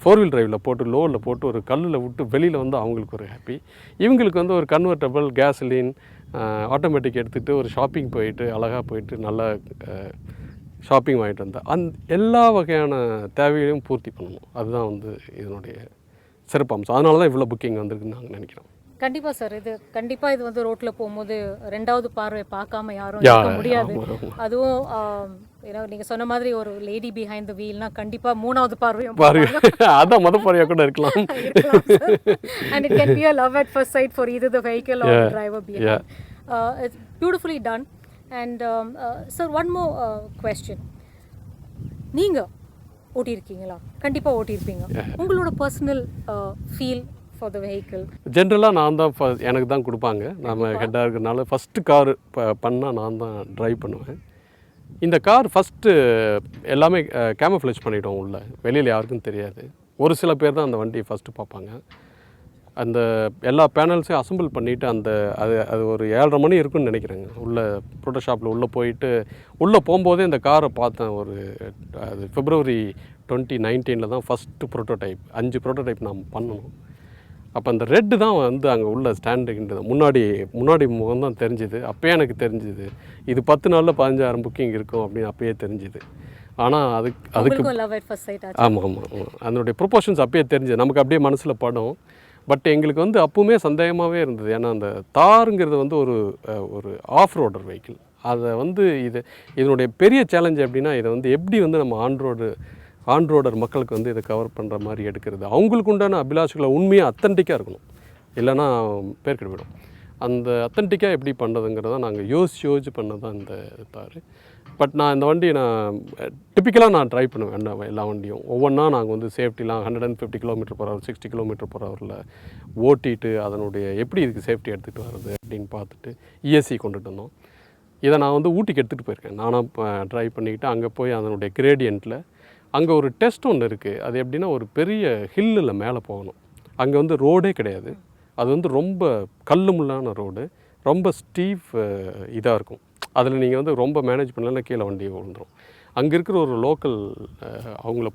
4 வீல் டிரைவில் போட்டு லோவில் போட்டு ஒரு கல்லில் விட்டு வெளியில் வந்து அவங்களுக்கு ஒரு ஹாப்பி. இவங்களுக்கு வந்து ஒரு கன்வெர்ட்டபிள் கேஸ்லின் ஆட்டோமேட்டிக் எடுத்துகிட்டு ஒரு ஷாப்பிங் போயிட்டு அழகாக போயிட்டு நல்லா ஷாப்பிங் வாங்கிட்டு வந்தால் எல்லா வகையான தேவைகளையும் பூர்த்தி பண்ணணும். அதுதான் வந்து இதனுடைய சிறப்பம்சம். அதனால தான் இவ்வளோ புக்கிங் வந்திருக்குன்னு நாங்கள் நினைக்கிறோம்.
கண்டிப்பாக சார், கண்டிப்பாக இது வந்து ரோட்டில் போகும்போது 2வது பார்வை பார்க்காம யாரும் இருக்க முடியாது. அதுவும் ஏன்னா நீங்கள் சொன்ன மாதிரி ஒரு லேடி பிஹைண்ட் த வீல்னா கண்டிப்பாக 3வது பார்வையும்
அதான் மொதல் பார்வையாக கூட இருக்கலாம்.
And it can be a love at first sight for either the vehicle or the driver behind. It's beautifully done. And sir, one more question. நீங்கள் ஓட்டியிருக்கீங்களா? கண்டிப்பாக ஓட்டியிருப்பீங்க. உங்களோட personal feel for the vehicle?
ஜென்ரலாக நான் தான் எனக்கு தான் கொடுப்பாங்க. நம்ம ஹெட்டாக இருக்கிறனால ஃபஸ்ட்டு கார் பண்ணால் நான் தான் ட்ரைவ் பண்ணுவேன். இந்த கார் ஃபஸ்ட்டு எல்லாமே கேமஃப்ளேஜ் பண்ணிட்டோம் உள்ள, வெளியில் யாருக்கும் தெரியாது. ஒரு சில பேர் தான் அந்த வண்டியை ஃபஸ்ட்டு பார்ப்பாங்க. அந்த எல்லா பேனல்ஸையும் அசம்பிள் பண்ணிவிட்டு அது ஒரு 7:30 மணி இருக்குன்னு நினைக்கிறேங்க. உள்ள ப்ரோட்டோஷாப்பில் உள்ளே போயிட்டு உள்ளே போகும்போதே இந்த காரை பார்த்தேன். அது February 2019 தான் ஃபஸ்ட்டு ப்ரோட்டோடைப். 5 ப்ரோட்டோடைப் நாம் பண்ணணும். அப்போ அந்த ரெட்டு தான் வந்து அங்கே உள்ள ஸ்டாண்டுக்கின்றது முன்னாடி முகம் தான் தெரிஞ்சுது. அப்போயே எனக்கு தெரிஞ்சுது இது 10 நாளில் 15,000 புக்கிங் இருக்கும் அப்படின்னு அப்போயே தெரிஞ்சுது. ஆனால் அதுக்கு ஆமாம் அதனுடைய ப்ரொப்போர்ஷன்ஸ் அப்போயே தெரிஞ்சுது. நமக்கு அப்படியே மனசில் படம். பட் எங்களுக்கு வந்து அப்பவுமே சந்தேகமாகவே இருந்தது. ஏன்னா அந்த தாருங்கிறது வந்து ஒரு ஆஃப் ரோடர் வெஹிக்கிள். அதை வந்து இதனுடைய பெரிய சேலஞ்ச் எப்படின்னா, இதை வந்து எப்படி வந்து நம்ம ஆன்ரோடர் மக்களுக்கு வந்து இதை கவர் பண்ணுற மாதிரி எடுக்கிறது. அவங்களுக்கு உண்டான அபிலாஷைகளை உண்மையாக அத்தன்டிக்காக இருக்கணும், இல்லைன்னா பேர் கெடுவிடும். அந்த அத்தன்டிக்காக எப்படி பண்ணுறதுங்கிறத நாங்கள் யோசிச்சு பண்ணது தான் இந்த தார். பட் நான் இந்த வண்டி டிப்பிக்கலாக நான் ட்ரை பண்ணுவேன். எல்லா வண்டியும் ஒவ்வொன்றா நாங்கள் வந்து சேஃப்டிலாம் 150 km/h 60 km/hல ஓட்டிட்டு அதனுடைய எப்படி இதுக்கு சேஃப்டி எடுத்துகிட்டு வர்றது அப்படின்னு பார்த்துட்டு ESC கொண்டுட்டு வந்தோம். இதை நான் வந்து ஊட்டிக்கு எடுத்துகிட்டு போயிருக்கேன். நானாக ட்ரை பண்ணிக்கிட்டு அங்கே போய் அதனுடைய கிரேடியண்ட்டில் அங்கே ஒரு டெஸ்ட் ஒன்று இருக்குது. அது எப்படின்னா, ஒரு பெரிய ஹில்லில் மேலே போகணும். அங்கே வந்து ரோடே கிடையாது. அது வந்து ரொம்ப கல்லுமுள்ளான ரோடு, ரொம்ப ஸ்டீப் இதாக இருக்கும். அதில் நீங்கள் வந்து ரொம்ப மேனேஜ் பண்ணலன்னா கீழே வண்டி விழுந்துடும். அங்கே இருக்கிற ஒரு லோக்கல் அவங்கள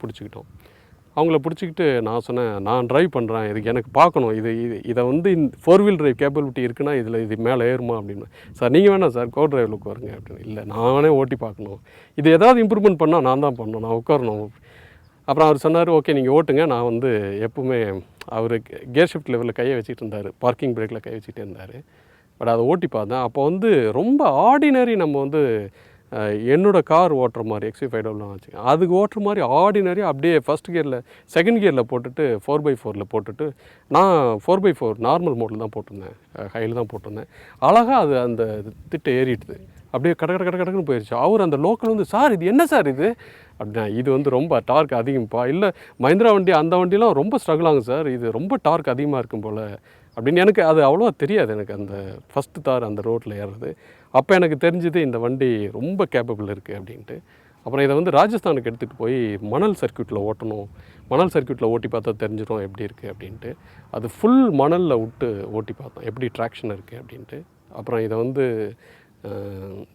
பிடிச்சிக்கிட்டு நான் சொன்னேன், நான் ட்ரைவ் பண்ணுறேன், இதுக்கு எனக்கு பார்க்கணும், இதை வந்து 4 வீல் டிரைவ் கேப்பபிலிட்டி இருக்குன்னா இது மேலே ஏறுமா அப்படின்னு. சார் நீங்கள் வேணாம் சார் கோ டிரைவில் உட்காருங்க அப்படின்னு. இல்லை நானே ஓட்டி பார்க்கணும், இது ஏதாவது இம்ப்ரூவ்மெண்ட் பண்ணால் நான் தான் பண்ணணும், நான் உட்காரணும். அப்புறம் அவர் சொன்னார், ஓகே நீங்கள் ஓட்டுங்க. நான் வந்து எப்பவுமே அவர் கியர் ஷிஃப்ட் லெவலில் கையை வச்சுட்டு இருந்தார், பார்க்கிங் பிரேக்கில் கை வச்சுட்டே இருந்தார். பட் அதை ஓட்டி பார்த்தேன். அப்போ வந்து ரொம்ப ஆர்டினரி, நம்ம வந்து என்னோடய கார் ஓட்டுற மாதிரி XV500 வச்சுக்கேன், அதுக்கு ஓட்டுற மாதிரி ஆர்டினரி அப்படியே ஃபஸ்ட் கியரில் செகண்ட் கியரில் போட்டுட்டு 4x4 போட்டுட்டு, நான் 4x4 நார்மல் மோடில் தான் போட்டிருந்தேன், ஹையில் தான் போட்டிருந்தேன். அழகாக அது அந்த திட்டை ஏறிட்டுது, அப்படியே கடக்குன்னு போயிடுச்சு. அவர் அந்த லோக்கல் வந்து, சார் இது என்ன சார் இது அப்படின்னா, இது வந்து ரொம்ப டார்க் அதிகம்ப்பா. இல்லை மஹிந்திரா வண்டி அந்த வண்டிலாம் ரொம்ப ஸ்ட்ரகிள் ஆகும் சார், இது ரொம்ப டார்க் அதிகமாக இருக்கும் போல் அப்படின்னு எனக்கு அது அவ்வளோவா தெரியாது. எனக்கு அந்த ஃபஸ்ட்டு தார் அந்த ரோட்டில் ஏறுறது அப்போ எனக்கு தெரிஞ்சது இந்த வண்டி ரொம்ப கேப்பபிள் இருக்குது அப்படின்ட்டு. அப்புறம் இதை வந்து ராஜஸ்தானுக்கு எடுத்துகிட்டு போய் மணல் சர்க்யூட்டில் ஓட்டணும், மணல் சர்க்யூட்டில் ஓட்டி பார்த்தா தெரிஞ்சிடும் எப்படி இருக்குது அப்படின்ட்டு. அது ஃபுல் மணலில் விட்டு ஓட்டி பார்த்தோம் எப்படி ட்ராக்ஷன் இருக்குது அப்படின்ட்டு. அப்புறம் இதை வந்து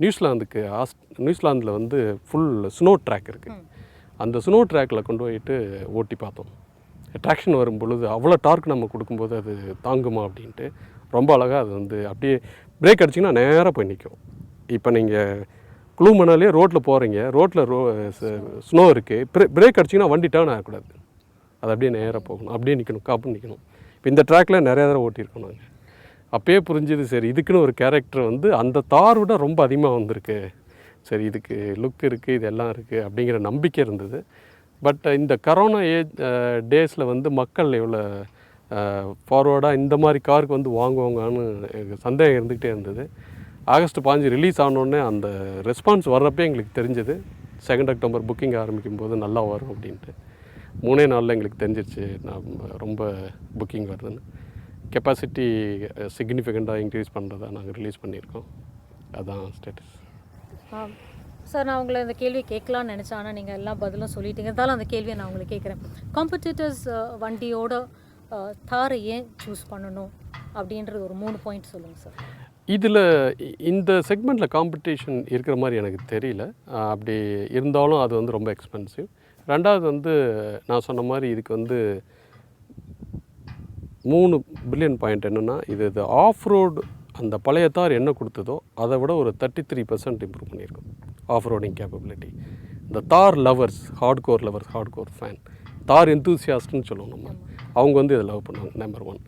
நியூசிலாந்தில் வந்து ஃபுல் ஸ்னோ ட்ராக் இருக்குது. அந்த ஸ்னோ ட்ராக்கில் கொண்டு போயிட்டு ஓட்டி பார்த்தோம். ட்ராக்ஷன் வரும் பொழுது அவ்வளோ டார்க் நம்ம கொடுக்கும்போது அது தாங்குமா அப்படின்ட்டு ரொம்ப அழகாக அது வந்து அப்படியே பிரேக் அடிச்சிங்கன்னா நேராக போய் நிற்கும். இப்போ நீங்கள் குளூ மணாலே ரோட்டில் போகிறீங்க, ரோட்டில் ஸ்னோ இருக்குது, பிரேக் அடிச்சிங்கன்னா வண்டி டேர்ன் ஆகக்கூடாது, அது அப்படியே நேராக போகணும், அப்படியே நிற்கணும், காப்புன்னு நிற்கணும். இப்போ இந்த ட்ராக்கில் நிறையா தடவை ஓட்டியிருக்கோம் நாங்கள். அப்போயே புரிஞ்சுது சரி இதுக்குன்னு ஒரு கேரக்டர் வந்து அந்த தார் விட ரொம்ப அதிகமாக வந்திருக்கு, சரி இதுக்கு லுக் இருக்குது, இதெல்லாம் இருக்குது அப்படிங்கிற நம்பிக்கை இருந்தது. பட் இந்த கரோனா டேஸில் வந்து மக்கள் எவ்வளோ ஃபார்வர்டாக இந்த மாதிரி காருக்கு வந்து வாங்குவாங்கன்னு எனக்கு சந்தேகம் இருந்துக்கிட்டே இருந்தது. ஆகஸ்ட் 5 ரிலீஸ் ஆனோடனே அந்த ரெஸ்பான்ஸ் வர்றப்பே எங்களுக்கு தெரிஞ்சது 2 அக்டோபர் புக்கிங் ஆரம்பிக்கும் போது நல்லா வரும் அப்படின்ட்டு. 3 நாளில் எங்களுக்கு தெரிஞ்சிருச்சு ரொம்ப புக்கிங் வருதுன்னு. கெப்பாசிட்டி சிக்னிஃபிகண்ட்டாக இன்க்ரீஸ் பண்ணுறதா நாங்கள் ரிலீஸ் பண்ணியிருக்கோம். அதுதான் ஸ்டேட்டஸ்.
சார், நான் உங்களை இந்த கேள்வி கேட்கலான்னு நினச்சேன், ஆனால் நீங்கள் எல்லாம் பதிலும் சொல்லிட்டீங்க. இருந்தாலும் அந்த கேள்வியை நான் உங்களுக்கு கேட்குறேன். காம்படிட்டர்ஸ் வண்டியோட தாரை ஏன் சூஸ் பண்ணணும் அப்படின்றது ஒரு 3 பாயிண்ட் சொல்லுங்கள் சார்.
இதில் இந்த செக்மெண்ட்டில் காம்படிஷன் இருக்கிற மாதிரி எனக்கு தெரியல. அப்படி இருந்தாலும் அது வந்து ரொம்ப எக்ஸ்பென்சிவ். ரெண்டாவது வந்து நான் சொன்ன மாதிரி இதுக்கு வந்து 3 பில்லியன் பாயிண்ட் என்னென்னா, இது ஆஃப் ரோடு அந்த பழைய தார் என்ன கொடுத்ததோ அதை விட ஒரு 33% இம்ப்ரூவ் பண்ணியிருக்கோம் ஆஃப் ரோடிங் கேப்பபிலிட்டி. இந்த தார் லவர்ஸ், ஹார்ட் கோர் ஃபேன், தார் எந்தூசியாஸ்ட்னு சொல்லுவோம் நம்ம, அவங்க வந்து இதை லவ் பண்ணுவாங்க. நம்பர் 1.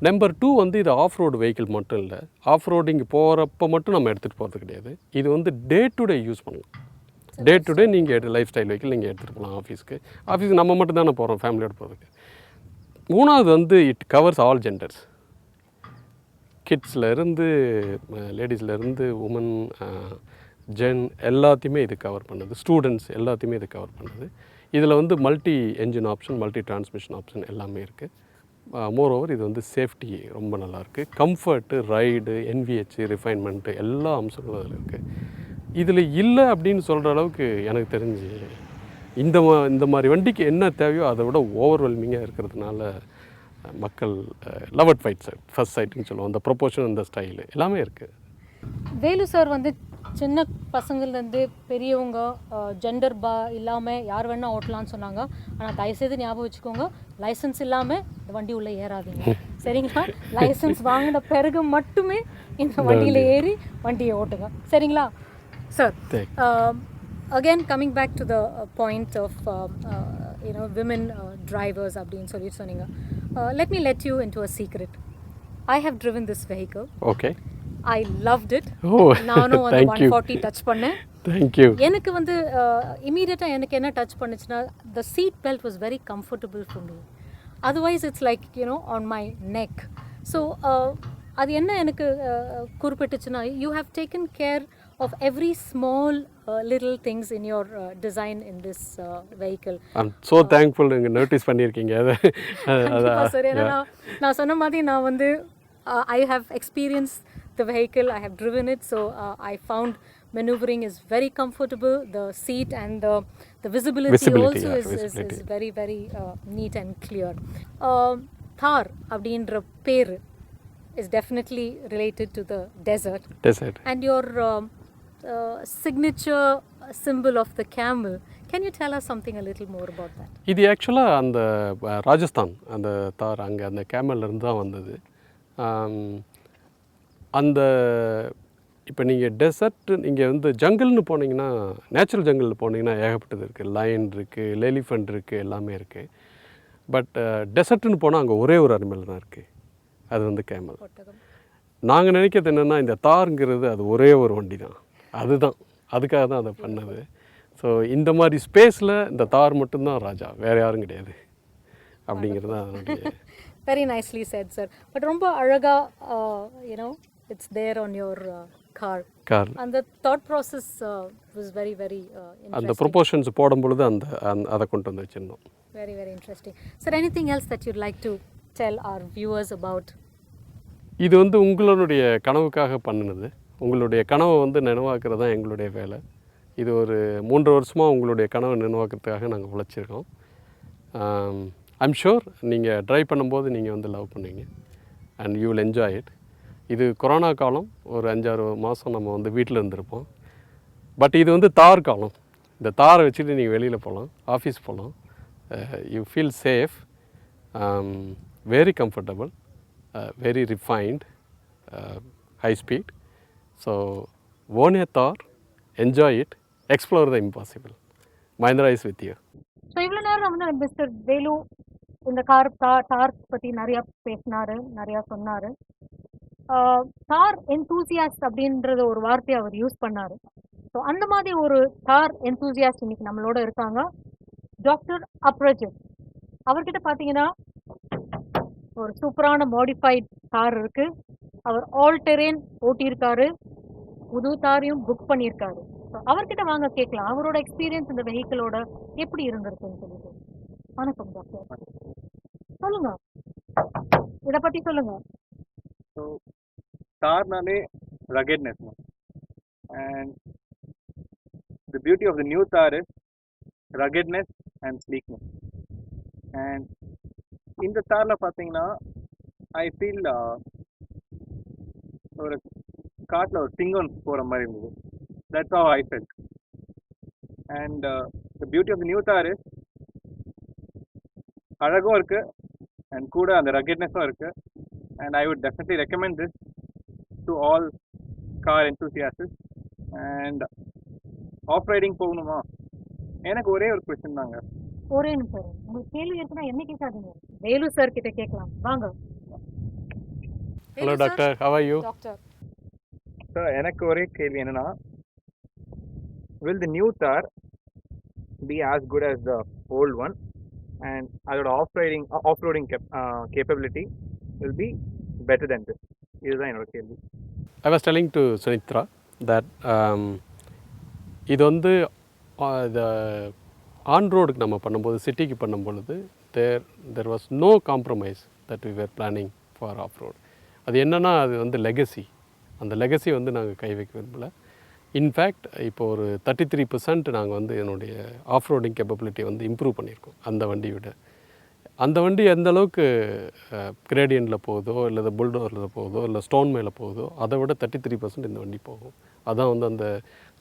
நம்பர் 2 வந்து இது ஆஃப் ரோடு வெஹிக்கிள் மட்டும் இல்லை, ஆஃப் ரோடிங் போகிறப்ப மட்டும் நம்ம எடுத்துகிட்டு போகிறது கிடையாது. இது வந்து டே டு டே யூஸ் பண்ணலாம். டே டு டே நீங்கள் லைஃப் ஸ்டைல் வெஹிக்கிள் நீங்கள் எடுத்துகிட்டு போகலாம். ஆஃபீஸ்க்கு நம்ம மட்டும் தானே போகிறோம் ஃபேமிலியோடு போகிறதுக்கு. 3வது வந்து இட் கவர்ஸ் ஆல் ஜெண்டர்ஸ், கிட்ஸ்லேருந்து லேடிஸ்லேருந்து உமன் ஜென் எல்லாத்தையுமே இது கவர் பண்ணுது, ஸ்டூடெண்ட்ஸ் எல்லாத்தையுமே இது கவர் பண்ணுது. இதில் வந்து multi engine option, multi transmission option எல்லாமே இருக்குது. மோரோவர் இது வந்து சேஃப்டி ரொம்ப நல்லாயிருக்கு, கம்ஃபர்ட்டு, ரைடு, NVH, ரிஃபைன்மெண்ட்டு எல்லா அம்சங்களும் அதில் இருக்குது. இதில் இல்லை அப்படின்னு சொல்கிற அளவுக்கு எனக்கு தெரிஞ்சு இந்த மாதிரி வண்டிக்கு என்ன தேவையோ அதை விட ஓவர்வெல்மிங்காக இருக்கிறதுனால மக்கள் லவ் அட் ஃபர்ஸ்ட் சைட்டுன்னு சொல்லுவோம். அந்த ப்ரொபோர்ஷன், அந்த ஸ்டைலு எல்லாமே இருக்குது.
வேலு சார் வந்து சின்ன பசங்கள்லேருந்து பெரியவங்க ஜெண்டர் இல்லாமல் யார் வேணால் ஓட்டலான்னு சொன்னாங்க. ஆனால் தயவுசெய்து ஞாபகம் வச்சுக்கோங்க, லைசன்ஸ் இல்லாமல் இந்த வண்டி உள்ளே ஏறாதீங்க, சரிங்களா? லைசன்ஸ் வாங்கின பிறகு மட்டுமே இந்த வண்டியில் ஏறி வண்டியை ஓட்டுங்க, சரிங்களா sir? Again, coming back to the point of women drivers அப்படின்னு சொல்லிட்டு சொன்னீங்க. Let me let you into a secret. I have driven this vehicle.
Okay.
I loved it.
நானும்
அந்த 140 டச் பண்ணேன்.
Thank you.
எனக்கு வந்து இமீடியட்டாக எனக்கு என்ன டச் பண்ணுச்சுன்னா, the seat belt was very comfortable for me. Otherwise it's like on my neck. So அது என்ன எனக்கு குறிப்பிட்டுச்சுன்னா, you have taken care of every small little things in your design in this vehicle.
I'm so thankful நீங்க notice பண்ணியிருக்கீங்க.
Sir, ஏன்னா நான் சொன்ன மாதிரி நான் வந்து I have experienced the vehicle, I have driven it, so I found maneuvering is very comfortable. The seat and the visibility also is very very neat and clear. Thar அப்படின்ற பேர் is definitely related to the desert. And your signature symbol of the camel, can you tell us something a little more about that?
இது ஆக்சுவலாக அந்த ராஜஸ்தான் அந்த தார் அங்கே அந்த கேமல்லேருந்து தான் வந்தது. அந்த இப்போ நீங்கள் டெசர்ட், நீங்கள் வந்து ஜங்கிள்னு போனீங்கன்னா, நேச்சுரல் ஜங்கிளில் போனீங்கன்னா ஏகப்பட்டது இருக்குது. லயன் இருக்குது, எலிஃபண்ட் இருக்குது, எல்லாமே இருக்குது. பட் டெசர்ட்னு போனால் அங்கே ஒரே ஒரு அனிமல் தான் இருக்குது, அது வந்து கேமல். நாங்கள் நினைக்கிறது என்னென்னா, இந்த தாருங்கிறது அது ஒரே ஒரு வண்டி தான், அதுக்காக தான் அதை பண்ணது. ஸோ இந்த மாதிரி ஸ்பேஸில் இந்த தார் மட்டும்தான் ராஜா, வேறு யாரும் கிடையாது அப்படிங்கிறது தான் அதனுடைய.
Very nicely said, sir. But ரொம்ப அழகா it's there on your car. And the thought process was very very interesting.
அந்த ப்ரொபோர்ஷன்ஸ் போடும் பொழுது அதை கொண்டு வந்து வச்சிருந்தோம்.
Very very interesting. Sir, anything else that you'd like to tell our viewers about
இது வந்து உங்களுடைய கனவுக்காக பண்ணினது. உங்களுடைய கனவை வந்து நினைவாக்குறது தான் எங்களுடைய வேலை. இது ஒரு 3 வருஷமாக உங்களுடைய கனவை நினைவாக்குறதுக்காக நாங்கள் உழைச்சிருக்கோம். ஐம் ஷூர் நீங்கள் ட்ரை பண்ணும்போது நீங்கள் வந்து லவ் பண்ணுவீங்க and you will enjoy it. இது கொரோனா காலம், ஒரு 5-6 மாதம் நம்ம வந்து வீட்டில் இருந்திருப்போம். பட் இது வந்து தார் காலம். இந்த தாரை வச்சுட்டு நீங்கள் வெளியில் போகலாம், ஆஃபீஸ் போகலாம். You feel safe, very comfortable, very refined, high speed. So, own a Thar, enjoy it, explore the impossible. Mahindra is with you.
So இவ்வளோ நேரம் வந்து மிஸ்டர் வேலு இந்த தார் பற்றி நிறையா பேசினார், நிறையா சொன்னார். தார் என்தூசியாஸ்ட் அப்படின்றது ஒரு வார்த்தையை அவர் யூஸ் பண்ணார். ஸோ அந்த மாதிரி ஒரு தார் என்தூசியாஸ்ட் இன்னைக்கு நம்மளோட இருக்காங்க, டாக்டர் அப்ரஜித். அவர்கிட்ட பார்த்தீங்கன்னா ஒரு சூப்பரான மாடிஃபைட் கார் இருக்கு. அவர் ஆல் டெரெயின் ஓட்டியிருக்காரு, புது தாரையும் புக் பண்ணியிருக்காரு. ஸோ அவர்கிட்ட வாங்க கேட்கலாம் அவரோட எக்ஸ்பீரியன்ஸ் இந்த வெஹிக்கிளோட எப்படி இருந்திருக்குன்னு சொல்லிட்டு. வணக்கம் டாக்டர், சொல்லுங்க, இதை பத்தி சொல்லுங்க.
ஸோ தார்னாலே ruggedness, and the beauty of the new தார் is ruggedness and sleekness. And இந்த தாரில் பார்த்தீங்கன்னா ஐ ஃபீல் ஒரு காட்டில் ஒரு சிங்கம் போகிற மாதிரி இருந்தது. That's how I felt. And the beauty of the new தார் இஸ் அழகும் இருக்குது அண்ட் கூட அந்த ரகட்னஸும் இருக்குது. And I would definitely recommend this to all car enthusiasts. And off riding போகணுமா? எனக்கு ஒரே ஒரு கொஸ்டின் தாங்க.
ஒரே நிமிஷம், உங்களுக்கு கேள்வி இருக்குன்னா என்ன கேட்காதீங்க, வேலு சார் கிட்ட கேட்கலாம், வாங்க.
Hello doctor, how are you?
Doctor
sir, எனக்கு ஒரே கேள்வி என்னன்னா, will the new Thar be as good as the old one, and அதோட off-roading capability will be better than this? இதுதான் என்னோட கேள்வி.
I was telling to Sunitra that இது வந்து இந்த ஆன் ரோடுக்கு நம்ம பண்ணும்போது, சிட்டிக்கு பண்ணும்பொழுது there was no compromise that we were planning for off-road. அது என்னென்னா, அது வந்து லெகசி. அந்த லெகசி வந்து நாங்கள் கை வைக்க விரும்பலை. இன்ஃபேக்ட் இப்போ ஒரு 33% நாங்கள் வந்து என்னுடைய ஆஃப் ரோடிங் கேப்பபிலிட்டியை வந்து இம்ப்ரூவ் பண்ணியிருக்கோம் அந்த வண்டி விட. அந்த வண்டி எந்த அளவுக்கு கிரேடியனில் போகுதோ, இல்லை புல்டோரில் போகுதோ, இல்லை ஸ்டோன் மேலே போகுதோ, அதை விட 33% இந்த வண்டி போகும். அதான் வந்து அந்த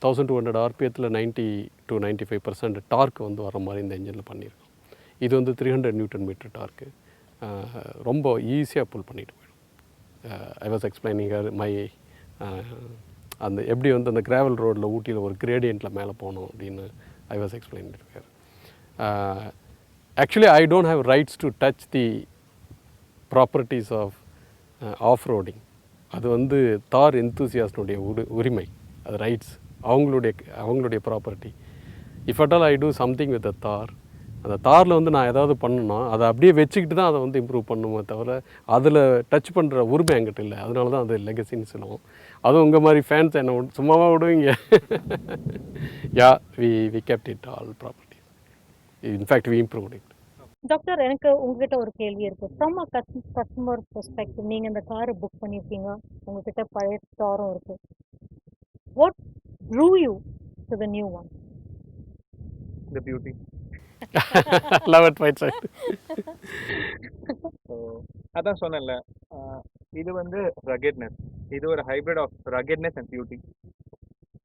1200 RPMத்தில் 90 to 95% டார்க் வந்து வர மாதிரி இந்த இன்ஜினில் பண்ணியிருக்கோம். இது வந்து 300 Nm டார்க்கு, ரொம்ப ஈஸியாக புல் பண்ணிட்டு போயிடும். ஐ வாஸ் எக்ஸ்பிளைனிங் மை அந்த எப்படி வந்து அந்த கிராவல் ரோடில் ஊட்டியில் ஒரு கிரேடியண்ட்டில் மேலே போகணும் அப்படின்னு ஐ வாஸ் எக்ஸ்பிளைனிங் இருக்கார். Actually I don't have rights to touch the properties of off roading. அது வந்து தார் என்தூசியாஸ்டுடைய உரிமை, அது ரைட்ஸ், அவங்களுடைய property. If at all I do something with a Thar, அந்த தாரில் வந்து நான் ஏதாவது பண்ணணும்னா அதை அப்படியே வச்சுக்கிட்டு தான் அதை வந்து இம்ப்ரூவ் பண்ணுமே தவிர அதில் டச் பண்ணுற உரிமை என்கிட்ட இல்லை. அதனால தான் அது லெகசின்னு சொல்லுவோம். அதுவும் உங்கள் மாதிரி ஃபேன்ஸ் என்ன சும்மாவாக விடுவீங்க. Yeah we kept it all property. In fact we improved it.
Doctor, எனக்கு உங்ககிட்ட ஒரு கேள்வி இருக்கு. ஃப்ரம் அ கஸ்டமர் பெர்ஸ்பெக்டிவ், நீங்கள் இந்த காரை புக் பண்ணியிருக்கீங்க, உங்ககிட்ட பழைய காரும் இருக்கு. What drew you to the new one?
The beauty.
Love at first sight.
So அதான் சொன்னேன்ல, இது வந்து ரகட்னஸ், இது ஒரு hybrid of ruggedness and beauty.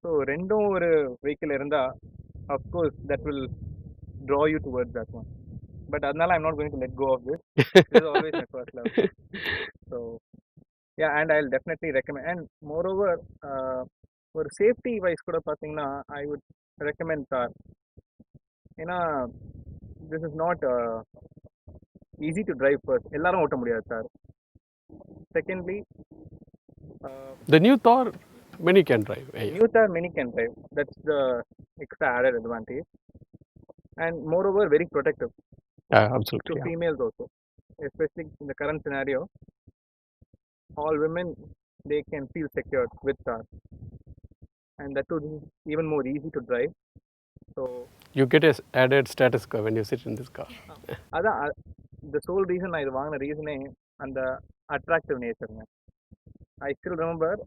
So ரெண்டும் ஒரு வெஹிக்கிள் இருந்தால் of course that will draw you towards that one. But அதனால I'm not going to let go of this. Is always my first love. So yeah, and I will definitely recommend. And moreover ஒரு safety wise கூட பார்த்தீங்கன்னா I would recommend Thar. ஏன்னா this is not easy to drive. First எல்லாரும் ஓட்ட முடியாது sir. Secondly
The new Thar many can drive.
New Thar many can drive. That's the extra added advantage. And moreover very protective to
Absolutely. Yeah.
females also, especially in the current scenario. All women, they can feel secured with Thar, and that too, this is even more easy to drive. So
You get a added status when you sit in this car.
அதான் the sole reason நான் இது வாங்கின ரீசனே அந்த attractive நேச்சருங்க. I still remember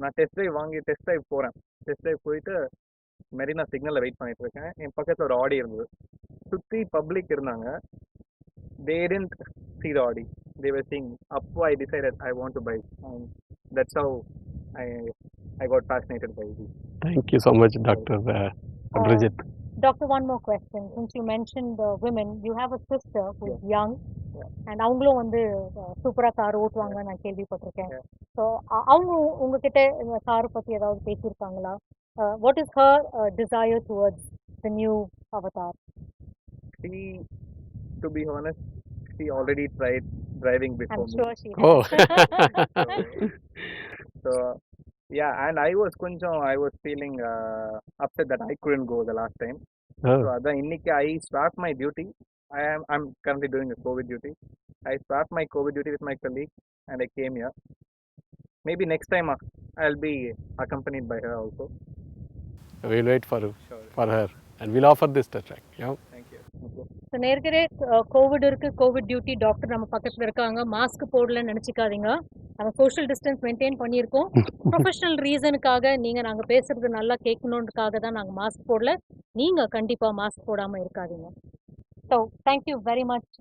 நான் test drive போகிறேன். Test drive போயிட்டு மெரினா சிக்னலில் வெயிட் பண்ணிட்டு இருக்கேன். என் பக்கத்தில் ஒரு ஆடி இருந்தது, சுற்றி பப்ளிக் இருந்தாங்க. They didn't see the Audi. They were seeing. Appo I decided I want to buy. And that's how I I got fascinated by it.
Thank you so much, Dr. Abhijit.
Doctor, one more question. Since you mentioned women, you have a sister who is young,
Yeah.
and அவங்களும் வந்து சூப்பராக car ஓட்டுவாங்கன்னு நான் கேள்விப்பட்டிருக்கேன்.
Yeah.
So அவங்க உங்ககிட்ட இந்த car பற்றி ஏதாவது பேசியிருக்காங்களா? What is her desire towards the new avatar?
She, to be honest, she already tried driving before
I'm
me.
sure she
Oh.
So yeah, and I was feeling upset that I couldn't go the last time.
Oh.
So அதான் இன்னைக்கு I swapped my duty. I'm currently doing a COVID duty. I swapped my COVID duty with my colleague and I came here. Maybe next time I'll be accompanied by her also.
We'll wait for
Sure.
her and we'll offer this test track. Yeah.
Thank you. Thank you.
So நேர்கரே Covid இருக்கு, Covid duty, doctor நம்ம பக்கத்தில் இருக்காங்க, mask போடலன்னு நினச்சிக்காதீங்க. நம்ம social distance maintain பண்ணியிருக்கோம். Professional ரீசனுக்காக நாங்கள் பேசுறது நல்லா கேட்கணுன்றதுக்காக தான் நாங்கள் மாஸ்க் போடல. நீங்கள் கண்டிப்பாக மாஸ்க் போடாமல் இருக்காதீங்க. So thank you very much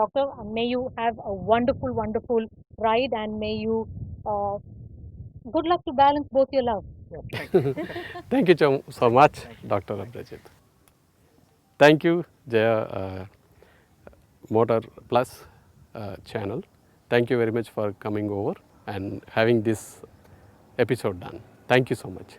doctor, and may you have a wonderful ride, and may you good luck to balance both your love.
Yeah, thank you.
Thank you so much, Dr. Abhijit. Thank you, Jaya Motor Plus channel. Thank you very much for coming over and having this episode done. Thank you so much.